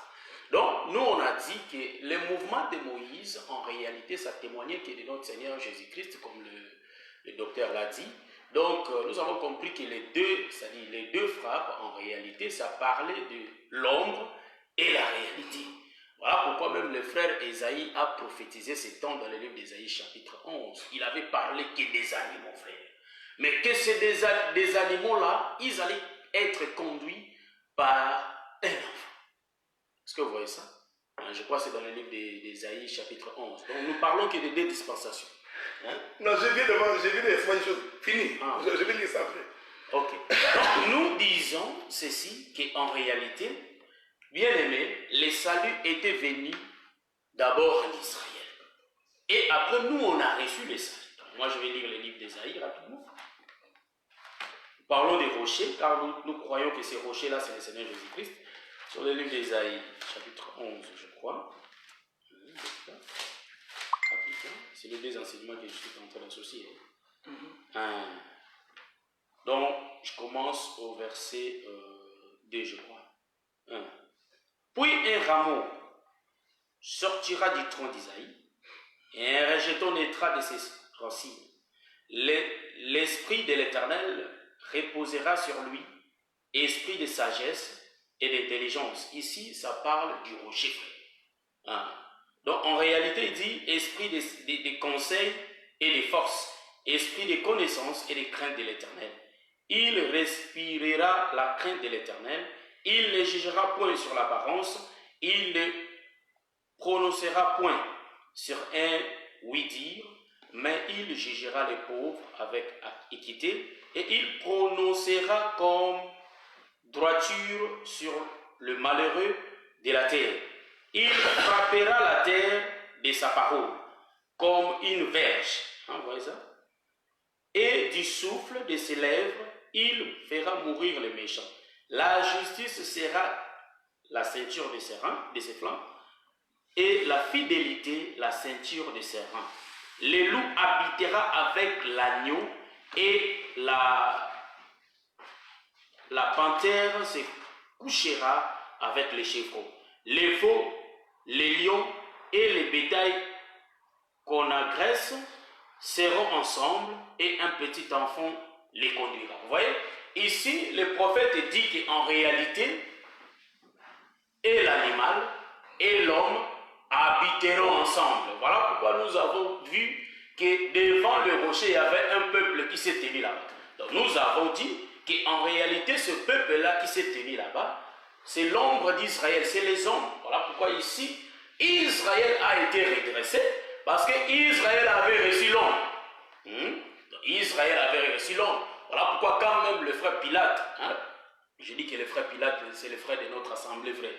Donc, nous, on a dit que le mouvement de Moïse, en réalité, ça témoignait que de notre Seigneur Jésus-Christ, comme le docteur l'a dit. Donc, nous avons compris que les deux frappes, en réalité, ça parlait de l'ombre et la réalité. Voilà pourquoi même le frère Ésaïe a prophétisé ces temps dans le livre d'Ésaïe, chapitre 11. Il avait parlé que des animaux, frère. Mais que ces des animaux-là, ils allaient être conduits par un enfant. Est-ce que vous voyez ça? Je crois que c'est dans le livre d'Ésaïe, chapitre 11. Donc, nous parlons que de 2 dispensations. Hein? Non, je viens de faire une chose. Fini. Je vais lire ça après. Ok. Donc, nous disons ceci, qu'en réalité, bien aimé, les saluts étaient venus d'abord en Israël. Et après, nous, on a reçu les saluts. Moi, je vais lire le livre d'Ésaïe rapidement. Parlons des rochers, car nous croyons que ces rochers-là, c'est le Seigneur Jésus-Christ. Sur le livre d'Ésaïe, chapitre 11, je crois. C'est les 2 enseignements que je suis en train d'associer. Donc, je commence au verset 2, je crois. Puis un rameau sortira du tronc d'Isaïe, et un rejeton naîtra de ses racines. L'esprit de l'Éternel reposera sur lui, esprit de sagesse et d'intelligence. Ici, ça parle du rocher. Donc, en réalité, il dit esprit de conseil et de force, esprit de connaissance et de crainte de l'Éternel. Il respirera la crainte de l'Éternel, il ne jugera point sur l'apparence, il ne prononcera point sur un oui-dire, mais il jugera les pauvres avec équité, et il prononcera comme droiture sur le malheureux de la terre. Il frappera la terre de sa parole, comme une verge. Vous voyez ça? Et du souffle de ses lèvres, il fera mourir les méchants. La justice sera la ceinture de ses reins, de ses flancs, et la fidélité la ceinture de ses reins. Le loup habitera avec l'agneau, et la panthère se couchera avec les chevreaux. Les veaux, les lions et les bétails qu'on agresse seront ensemble, et un petit enfant les conduira. Vous voyez, ici, le prophète dit qu'en réalité, et l'animal et l'homme habiteront ensemble. Voilà pourquoi nous avons vu que devant le rocher, il y avait un peuple qui s'est tenu là-bas. Donc nous avons dit qu'en réalité, ce peuple-là qui s'est tenu là-bas, c'est l'ombre d'Israël, c'est les hommes. Voilà pourquoi ici, Israël a été redressé, parce qu'Israël avait reçu l'ombre. Israël avait reçu l'ombre. Voilà pourquoi quand même le frère Pilate, je dis que le frère Pilate, c'est le frère de notre assemblée, vrai.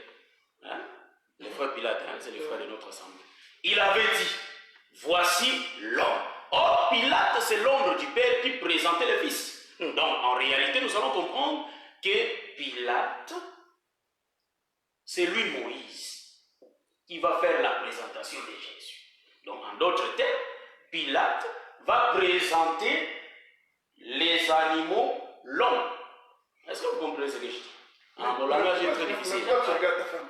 Le frère Pilate, c'est le frère de notre assemblée. Il avait dit, voici l'homme. Or, Pilate, c'est l'ombre du Père qui présentait le Fils. Donc, en réalité, nous allons comprendre que Pilate, c'est lui Moïse qui va faire la présentation de Jésus. Donc, en d'autres termes, Pilate va présenter les animaux, l'homme. Est-ce que vous comprenez ce que je dis? Mon langage est très difficile. Pourquoi tu regardes ta femme?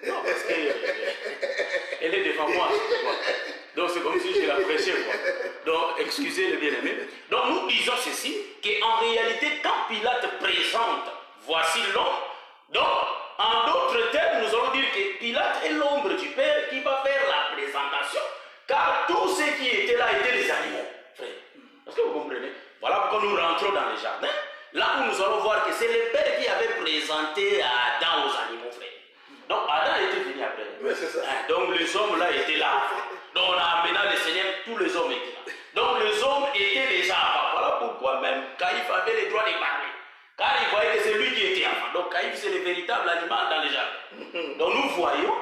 Non, parce qu'elle est devant moi. Donc c'est comme si je la prêchais. Donc, excusez le bien-aimé. Donc nous disons ceci, qu'en réalité, quand Pilate présente, voici l'homme, donc en d'autres termes, nous allons dire que Pilate est l'ombre du Père qui va faire la présentation, car tous ceux qui étaient là étaient des animaux, frère. Est-ce que vous comprenez? Voilà pourquoi nous rentrons dans le jardin, là où nous allons voir que c'est le Père qui avait présenté à Adam aux animaux, frère. Donc Adam était venu après. Oui, c'est ça. Donc les hommes là étaient là. Donc on a amené le Seigneur, tous les hommes étaient là. Donc les hommes étaient déjà avant. Voilà pourquoi même Caïphe avait le droit de parler. Car il voyait que c'est lui qui était avant. Donc Caïphe c'est le véritable animal dans le jardin. Donc nous voyons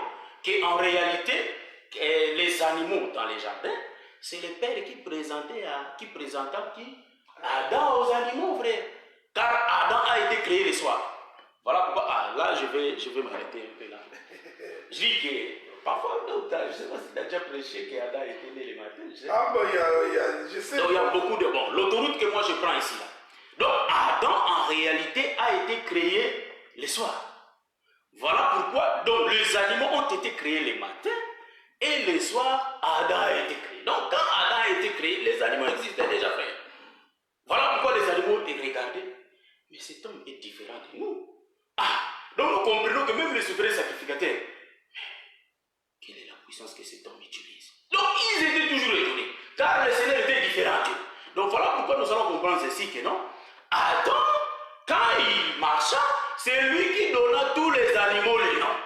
qu'en réalité, les animaux dans les jardins, c'est le Père qui présentait Adam aux animaux, frère. Car Adam a été créé le soir. Voilà pourquoi, là je vais m'arrêter un peu là. Je dis que parfois, je ne sais pas si tu as déjà prêché qu'Adam était né le matin. Ah bon, je sais. Donc il y a beaucoup de... Bon, l'autoroute que moi je prends ici là. Donc Adam en réalité a été créé le soir. Voilà pourquoi, donc les animaux ont été créés le matin et le soir, Adam a été créé. Donc quand Adam a été créé, les animaux existaient déjà, frère. Voilà pourquoi les animaux ont été regardés. Mais cet homme est différent de nous. Donc nous comprenons que même les souverains sacrificateurs, quelle est la puissance que cet homme utilise? Donc ils étaient toujours étonnés, car le Seigneur était différent d'eux. Donc voilà pourquoi nous allons comprendre ceci que non, Adam, quand il marcha, c'est lui qui donna tous les animaux les noms.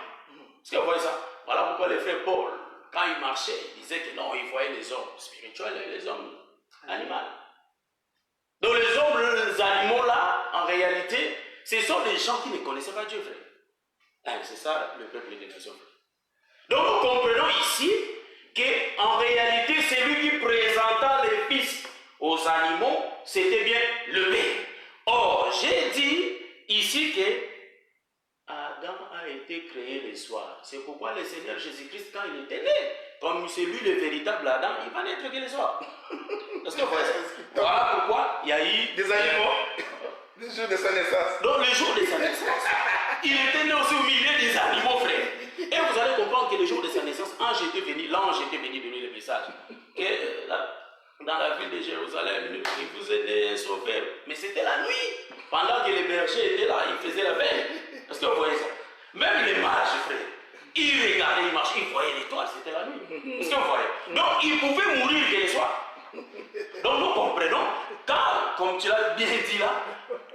Est-ce que vous voyez ça? Voilà pourquoi le frère Paul, quand il marchait, il disait que non, il voyait les hommes spirituels et les hommes animaux. Donc les hommes, les animaux là, en réalité, ce sont des gens qui ne connaissaient pas Dieu, frère. C'est ça le peuple des nations. Donc nous comprenons ici qu'en réalité, c'est lui qui présenta les fils aux animaux, c'était bien le Père. Or, j'ai dit ici que Adam a été créé le soir. C'est pourquoi le Seigneur Jésus-Christ, quand il était né, comme c'est lui le véritable Adam, il va naître que le soir. Est-ce que vous voyez ça? Voilà pourquoi il y a eu des animaux. Le jour de sa naissance. Donc le jour de sa naissance, il était né aussi au milieu des animaux, frère. Et vous allez comprendre que le jour de sa naissance, l'ange était venu donner le message. Que dans la ville de Jérusalem, il vous est né un sauveur. Mais c'était la nuit. Pendant que les bergers étaient là, ils faisaient la veille. Est-ce que vous voyez ça? Même les mages, frère, ils regardaient, ils marchaient, ils voyaient l'étoile, c'était la nuit. Est-ce que vous voyez? Donc ils pouvaient mourir que le soir. Donc nous comprenons, quand, comme tu l'as bien dit là,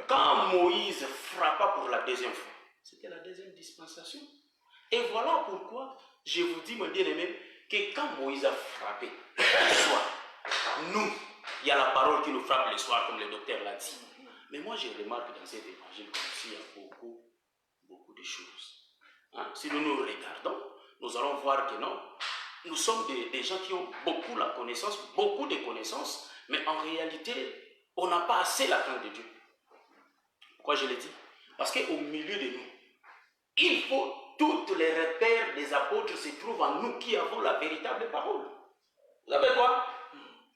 quand Moïse frappa pour la deuxième fois, c'était la deuxième dispensation. Et voilà pourquoi je vous dis, mon bien-aimé, que quand Moïse a frappé le soir, nous, il y a la parole qui nous frappe le soir, comme le docteur l'a dit. Mais moi, je remarque dans cet évangile qu'il y a beaucoup de choses. Si nous nous regardons, nous allons voir que non, nous sommes des gens qui ont beaucoup la connaissance, beaucoup de connaissances, mais en réalité, on n'a pas assez la crainte de Dieu. Pourquoi je l'ai dit? Parce qu'au milieu de nous, il faut toutes les repères des apôtres se trouvent en nous qui avons la véritable parole. Vous savez quoi?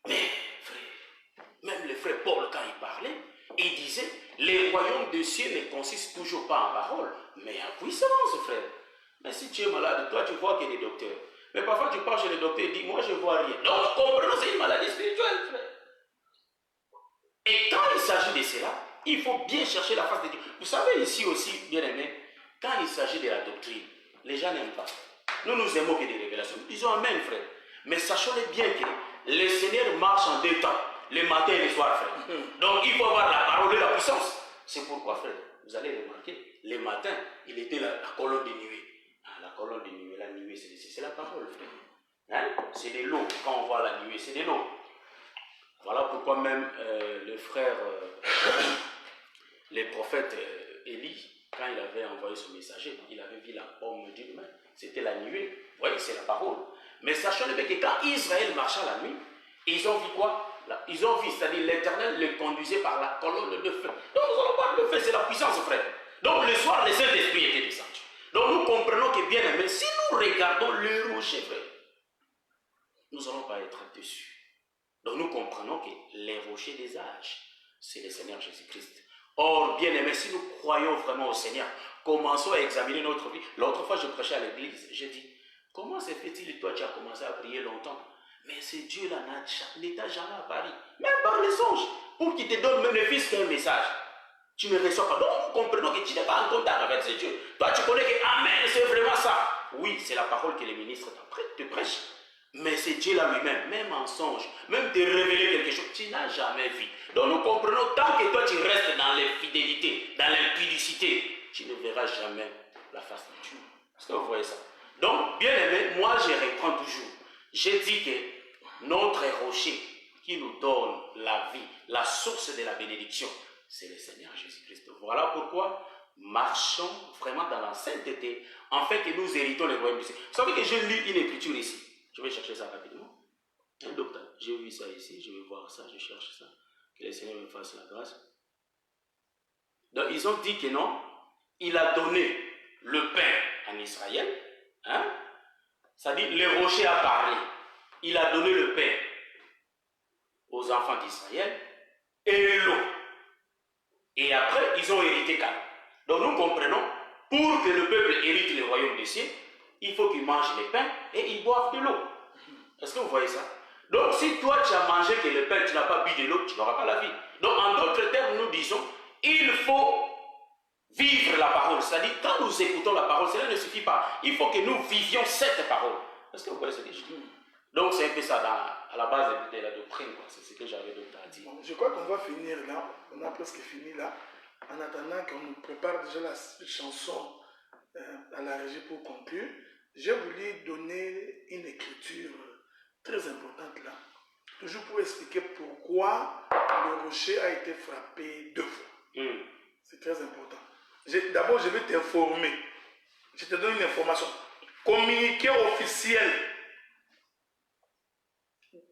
Mais frère, même le frère Paul, quand il parlait, il disait, les royaumes des cieux ne consistent toujours pas en parole, mais en puissance, frère. Mais si tu es malade, toi tu vois qu'il y a des docteurs. Mais parfois tu parles chez le docteur et dis, moi je ne vois rien. Donc comprenons, c'est une maladie spirituelle, frère. Et quand il s'agit de cela, il faut bien chercher la face de Dieu. Vous savez ici aussi, bien aimé, quand il s'agit de la doctrine, les gens n'aiment pas. Nous nous aimons que des révélations. Nous disons Amen, frère. Mais sachons-le bien que le Seigneur marche en deux temps, le matin et le soir, frère. Donc il faut avoir la parole et la puissance. C'est pourquoi, frère, vous allez remarquer, le matin, il était la colonne de nuée. Ah, la colonne de nuée, la nuée, c'est la parole, frère. Hein? C'est de l'eau. Quand on voit la nuée, c'est de l'eau. Voilà pourquoi même le frère, le prophète Élie, quand il avait envoyé son messager, il avait vu la pomme d'une main. C'était la nuée. Vous voyez, c'est la parole. Mais sachons bien que quand Israël marcha la nuit, ils ont vu quoi? Ils ont vu, c'est-à-dire l'Éternel les conduisait par la colonne de feu. Donc nous allons parler de feu, c'est la puissance, frère. Donc le soir, le Saint-Esprit était descendu. Donc nous comprenons que bien aimé, si nous regardons le rocher, frère, nous n'allons pas être déçus. Donc nous comprenons que les rochers des âges, c'est le Seigneur Jésus-Christ. Or, bien aimé, si nous croyons vraiment au Seigneur, commençons à examiner notre vie. L'autre fois, je prêchais à l'église, j'ai dit, comment se fait-il, toi, tu as commencé à prier longtemps, mais ce Dieu-là n'est jamais apparu, même par les songes, pour qu'il te donne même le fils qu'un message. Tu ne reçois pas. Donc, nous comprenons que tu n'es pas en contact avec ce Dieu. Toi, tu connais que Amen, c'est vraiment ça. Oui, c'est la parole que les ministres te prêchent. Mais c'est Dieu là lui-même, même en songe, même te révéler quelque chose, tu n'as jamais vu. Donc nous comprenons, tant que toi tu restes dans l'infidélité, dans l'impudicité, tu ne verras jamais la face de Dieu. Est-ce que vous voyez ça? Donc, bien aimé, moi je reprends toujours. J'ai dit que notre rocher qui nous donne la vie, la source de la bénédiction, c'est le Seigneur Jésus-Christ. Voilà pourquoi marchons vraiment dans la sainteté, afin que nous héritons le royaume du ciel. Vous savez que je lis une écriture ici. Je vais chercher ça rapidement. Un docteur, j'ai vu ça ici, je vais voir ça, je cherche ça. Que le Seigneur me fasse la grâce. Donc ils ont dit que non, il a donné le pain en Israël. Hein? Ça dit, le rocher a parlé. Il a donné le pain aux enfants d'Israël et l'eau. Et après, ils ont hérité Canaan. Donc nous comprenons, pour que le peuple hérite le royaume des cieux, il faut qu'ils mangent le pain et ils boivent de l'eau. Est-ce que vous voyez ça? Donc si toi tu as mangé que le pain, tu n'as pas bu de l'eau, tu n'auras pas la vie. Donc en d'autres termes, nous disons, il faut vivre la parole. C'est-à-dire, quand nous écoutons la parole, cela ne suffit pas. Il faut que nous vivions cette parole. Est-ce que vous voyez ce que je dis? Donc c'est un peu ça à la base de la doctrine. C'est ce que j'avais d'autre à dire. Bon, je crois qu'on va finir là. On a presque fini là. En attendant qu'on nous prépare déjà la chanson à la régie pour conclure, j'ai voulu donner une écriture très importante là, toujours pour expliquer pourquoi le rocher a été frappé 2 fois. C'est très important. D'abord, je vais t'informer. Je te donne une information. Communiqué officiel.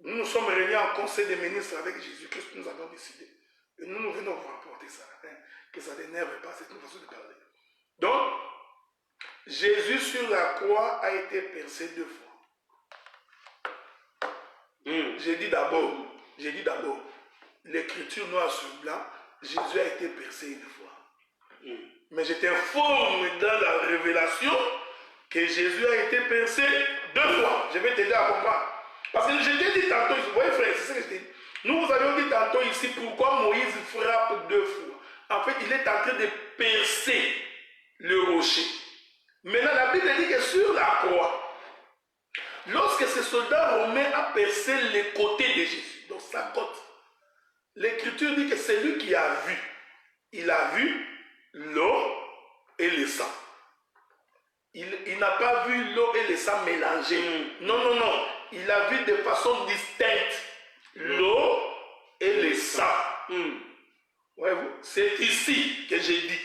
Nous nous sommes réunis en conseil des ministres avec Jésus-Christ, nous avons décidé. Et nous venons vous rapporter ça. Que ça n'énerve pas, c'est une façon de parler. Donc, Jésus sur la croix a été percé 2 fois. J'ai dit d'abord, l'écriture noire sur blanc, Jésus a été percé 1 fois. Mais je t'informe dans la révélation que Jésus a été percé 2 fois. Je vais t'aider à comprendre. Parce que je t'ai dit tantôt, vous voyez frère, c'est ce que je t'ai dit. Nous vous avions dit tantôt ici pourquoi Moïse frappe 2 fois. En fait, il est en train de percer le rocher. Maintenant, la Bible dit que sur la croix, lorsque ce soldat romain a percé les côtés de Jésus, donc sa côte, l'écriture dit que c'est lui qui a vu. Il a vu l'eau et le sang. Il n'a pas vu l'eau et le sang mélangés. Non. Il a vu de façon distincte l'eau et le sang. Voyez-vous, c'est ici que j'ai dit.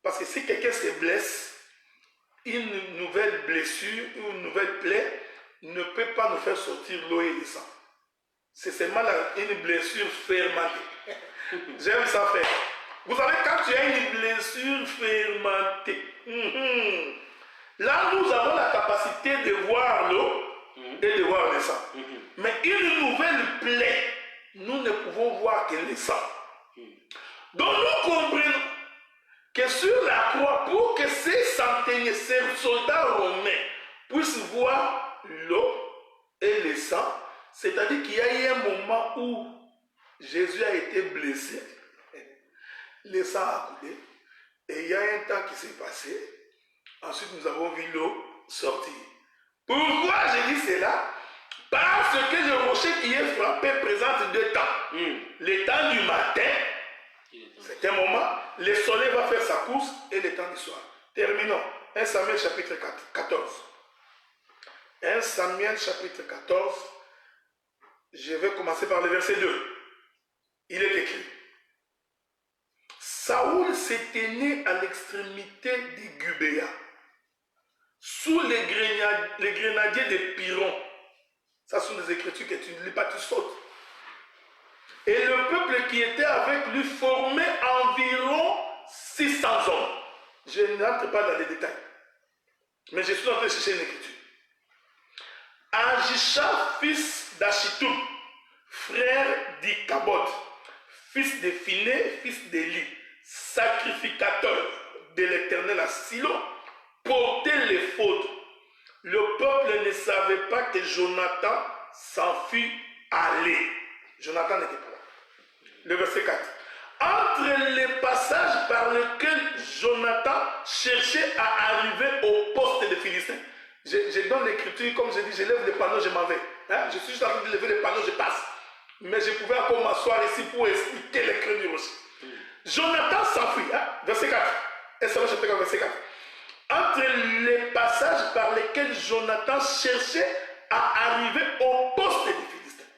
Parce que si quelqu'un se blesse, une nouvelle blessure ou une nouvelle plaie ne peut pas nous faire sortir l'eau et le sang. C'est seulement une blessure fermentée. J'aime ça faire. Vous savez, quand tu as une blessure fermentée, là nous avons la capacité de voir l'eau et de voir le sang. Mais une nouvelle plaie, nous ne pouvons voir que le sang. Donc nous comprenons que sur la croix, pour que ces centeniers, ces soldats romains puissent voir l'eau et le sang, c'est-à-dire qu'il y a eu un moment où Jésus a été blessé, le sang a coulé, et il y a un temps qui s'est passé. Ensuite, nous avons vu l'eau sortir. Pourquoi je dis cela? Parce que le rocher qui est frappé présente deux temps. Le temps du matin, c'est un moment, le soleil va faire sa course, et le temps du soir. Terminons. 1 Samuel chapitre 14. 1 Samuel chapitre 14. Je vais commencer par le verset 2. Il est écrit. Saoul s'était né à l'extrémité de Gubéa, sous les grenadiers de Piron. Ça sont des écritures que tu ne lis pas, tu sautes. Et le peuple qui était avec lui formait environ 600 hommes. Je n'entre pas dans les détails. Mais je suis en train de chercher une écriture. Ajisha, fils d'Achitoub, frère d'Ikabod, fils de Phiné, fils d'Élie, sacrificateur de l'Éternel à Silo, portait l'éphod. Le peuple ne savait pas que Jonathan s'en fut allé. Jonathan n'était pas là. Le verset 4. Entre les passages par lesquels Jonathan cherchait à arriver au poste de Philistin. Je donne l'écriture, comme je dis, je lève les panneaux, je m'en vais. Hein? Je suis juste en train de lever les panneaux, je passe. Mais je pouvais encore m'asseoir ici pour expliquer les creux du rocher. Jonathan s'enfuit. Hein? Verset 4. Et ça va, chapitre 4, verset 4. Entre les passages par lesquels Jonathan cherchait à arriver au poste des Philistins,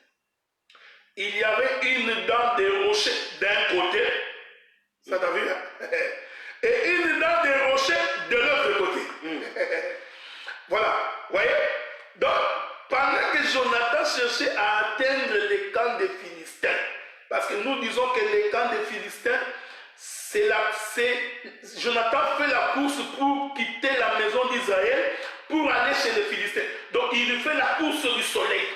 il y avait une dent de rocher d'un côté, ça t'a vu, hein? Et une dent de rocher de l'autre côté. Voilà, vous voyez? Donc, pendant que Jonathan cherchait à atteindre les camps des Philistins, parce que nous disons que les camps des Philistins, Jonathan fait la course pour quitter la maison d'Israël pour aller chez les Philistins. Donc il fait la course du soleil.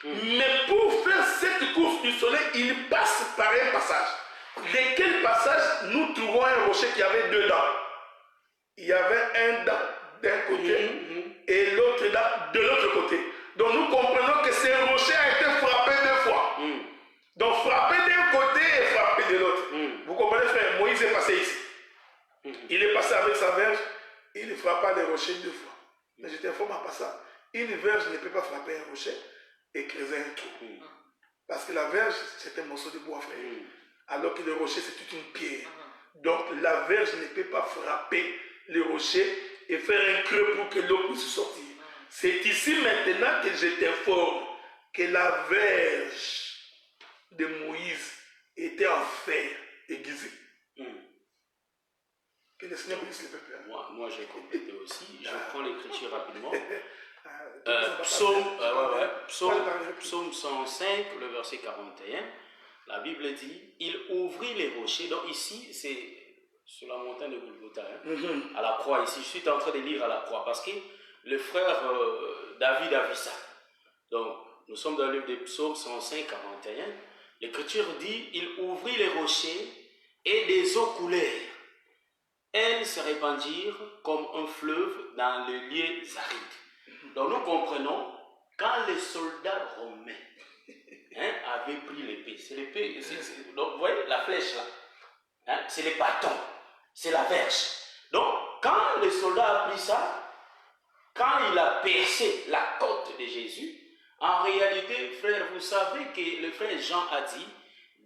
Mais pour faire cette course du soleil, il passe par un passage. De quel passage nous trouvons un rocher qui avait deux dents? Il y avait un dent d'un côté et l'autre dent de l'autre côté. Donc nous comprenons que ce rocher a été frappé deux fois. Donc frappé d'un côté et frappé de l'autre. Vous comprenez, frère? Moïse est passé ici. Il est passé avec sa verge, il frappa les rochers deux fois. Mais je t'informe en passant, une verge ne peut pas frapper un rocher et creuser un trou. Parce que la verge, c'est un morceau de bois, frère. Alors que le rocher, c'est toute une pierre. Donc la verge ne peut pas frapper le rocher et faire un creux pour que l'eau puisse sortir. C'est ici maintenant que je t'informe que la verge de Moïse était en fer aiguisé. Que le Seigneur bénisse le peuple. Moi j'ai complété aussi. Je prends l'écriture rapidement. Psaume 105, le verset 41. La Bible dit, il ouvrit les rochers. Donc ici, c'est sur la montagne de Golgotha, à la croix ici. Je suis en train de lire à la croix parce que le frère David a vu ça. Donc, nous sommes dans le livre des Psaumes 105, 41. L'Écriture dit, il ouvrit les rochers et des eaux coulèrent. Elles se répandirent comme un fleuve dans les lieux arides. Donc, nous comprenons, quand les soldats romains avaient pris l'épée, c'est l'épée, donc vous voyez la flèche là, c'est les bâtons, c'est la verge. Donc, quand le soldat a pris ça, quand il a percé la côte de Jésus, en réalité, frère, vous savez que le frère Jean a dit,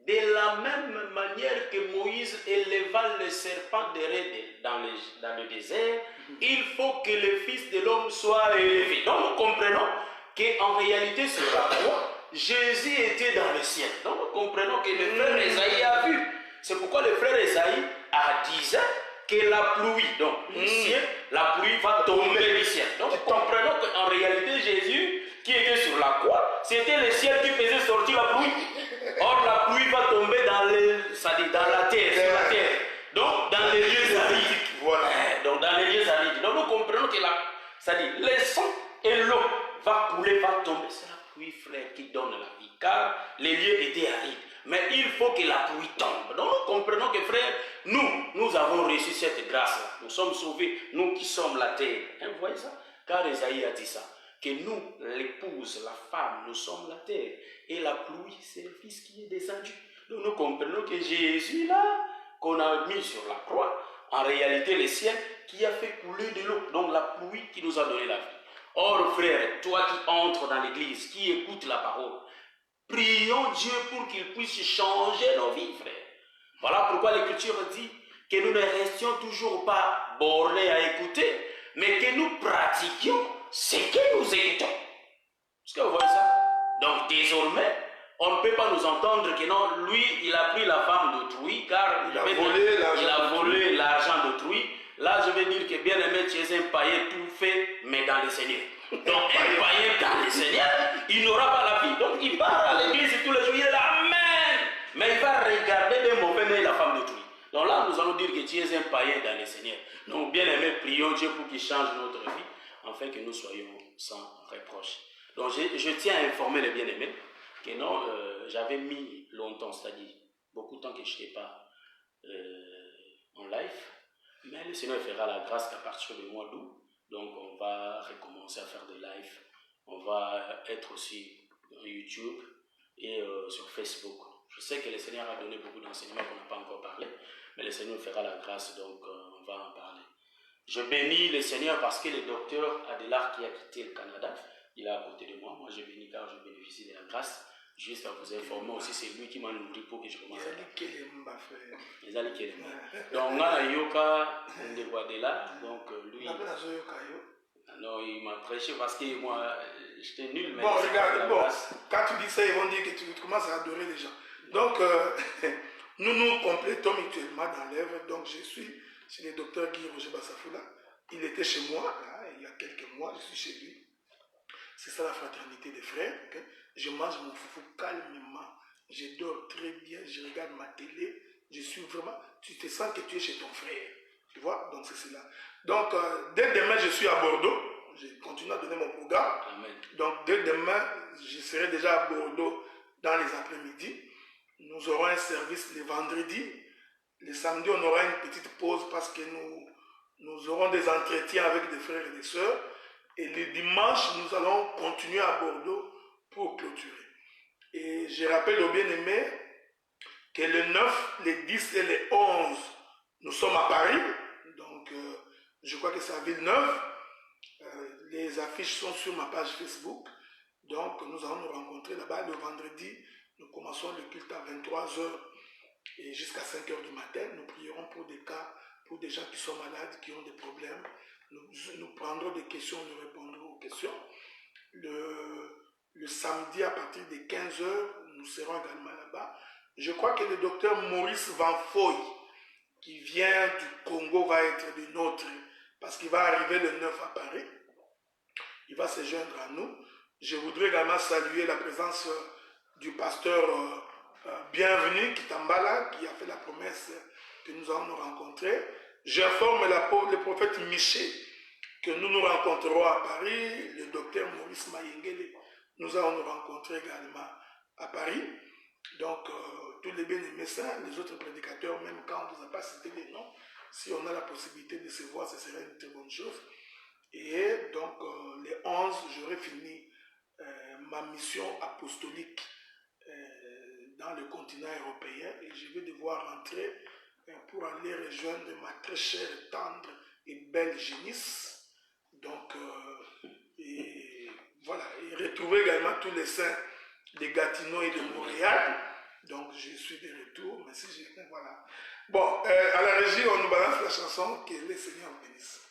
de la même manière que Moïse éleva le serpent dans le désert, il faut que le Fils de l'homme soit élevé. Donc nous comprenons qu'en réalité sur la croix, Jésus était dans le ciel. Donc nous comprenons que le frère Esaïe a vu. C'est pourquoi le frère Esaïe a dit que la pluie, donc ici, la pluie va tomber du ciel. Donc nous comprenons qu'en réalité Jésus, qui était sur la croix, c'était le ciel qui faisait sortir la pluie. Or la pluie va tomber dans la terre, sur la terre. Donc dans les lieux arides. Voilà. Donc dans les lieux arides. Donc nous comprenons que le sang et l'eau va couler, va tomber. C'est la pluie, frère, qui donne la vie. Car les lieux étaient arides. Mais il faut que la pluie tombe. Donc nous comprenons que, frère, nous avons reçu cette grâce-là. Nous sommes sauvés, nous qui sommes la terre. Vous voyez ça? Car Esaïe a dit ça. Que nous, l'épouse, la femme, nous sommes la terre. Et la pluie, c'est le Fils qui est descendu. Donc nous comprenons que Jésus, là, qu'on a mis sur la croix, en réalité le ciel qui a fait couler de l'eau, donc la pluie qui nous a donné la vie. Or, frère, toi qui entres dans l'église, qui écoutes la parole, prions Dieu pour qu'il puisse changer nos vies, frère. Voilà pourquoi l'Écriture dit que nous ne restions toujours pas bornés à écouter, mais que nous pratiquions ce que nous écoutons. Est-ce que vous voyez ça? Donc désormais, on ne peut pas nous entendre que non, lui, il a pris la femme d'autrui, car il a volé l'argent d'autrui. Là, je vais dire que bien aimé, tu es un païen tout fait, mais dans le Seigneur. Donc un païen dans le Seigneur, il n'aura pas la vie. Donc il part à l'église tous les jours, il est là, Amen. Mais il va regarder d'un mauvais œil la femme d'autrui. Donc là, nous allons dire que tu es un païen dans le Seigneur. Donc bien aimé, prions Dieu pour qu'il change notre vie, afin que nous soyons sans reproche. Donc je tiens à informer les bien-aimés que non, j'avais mis longtemps, c'est-à-dire beaucoup de temps que je n'étais pas en live, mais le Seigneur fera la grâce qu'à partir du mois d'août, donc on va recommencer à faire des lives, on va être aussi sur YouTube et sur Facebook. Je sais que le Seigneur a donné beaucoup d'enseignements qu'on n'a pas encore parlé, mais le Seigneur fera la grâce, donc on va en parler. Je bénis le Seigneur parce que le docteur Adélard qui a quitté le Canada, il est à côté de moi. Moi, je bénis car je bénéficie de la grâce. Juste à vous informer aussi, c'est lui qui m'a nourri pour que je commence à faire. Les Ali Kelema. Donc, on a Yoka Ndewandela. Donc, lui. Non, il m'a prêché parce que moi, j'étais nul. Mais bon, regarde, bon, quand tu dis ça, ils vont dire que tu commences à adorer les gens. Donc, nous nous complétons mutuellement dans l'œuvre. Donc, je suis chez le docteur Guy Roger Bassafoula. Il était chez moi, là, il y a quelques mois, je suis chez lui. C'est ça la fraternité des frères. Okay? Je mange mon foufou calmement, je dors très bien, je regarde ma télé, je suis vraiment... Tu te sens que tu es chez ton frère. Tu vois? Donc c'est cela. Donc dès demain, je suis à Bordeaux. Je continue à donner mon programme. Amen. Donc dès demain, je serai déjà à Bordeaux dans les après-midi. Nous aurons un service le vendredi. Le samedi, on aura une petite pause parce que nous aurons des entretiens avec des frères et des sœurs. Et le dimanche, nous allons continuer à Bordeaux pour clôturer. Et je rappelle aux bien-aimés que le 9, le 10 et le 11, nous sommes à Paris. Donc, je crois que c'est à Villeneuve. Les affiches sont sur ma page Facebook. Donc, nous allons nous rencontrer là-bas le vendredi. Nous commençons le culte à 23h et jusqu'à 5h du matin. Nous prierons pour des cas, pour des gens qui sont malades, qui ont des problèmes. Nous prendrons des questions, nous répondrons aux questions. Le samedi, à partir de 15h, nous serons également là-bas. Je crois que le docteur Maurice Van Foy, qui vient du Congo, va être de notre, parce qu'il va arriver le 9 à Paris. Il va se joindre à nous. Je voudrais également saluer la présence du pasteur Bienvenu Kitambala, qui a fait la promesse que nous allons nous rencontrer. J'informe le prophète Miché que nous nous rencontrerons à Paris. Le docteur Maurice Mayengele, nous allons nous rencontrer également à Paris. Donc, tous les bien-aimés saints, les autres prédicateurs, même quand on ne nous a pas cité les noms, si on a la possibilité de se voir, ce serait une très bonne chose. Et donc, les 11, j'aurai fini ma mission apostolique dans le continent européen et je vais devoir rentrer pour aller rejoindre ma très chère, tendre et belle génisse. Donc, et voilà, et retrouver également tous les saints de Gatineau et de Montréal. Donc, je suis de retour, mais si je... Voilà. Bon, à la régie, on nous balance la chanson, que les Seigneurs bénissent.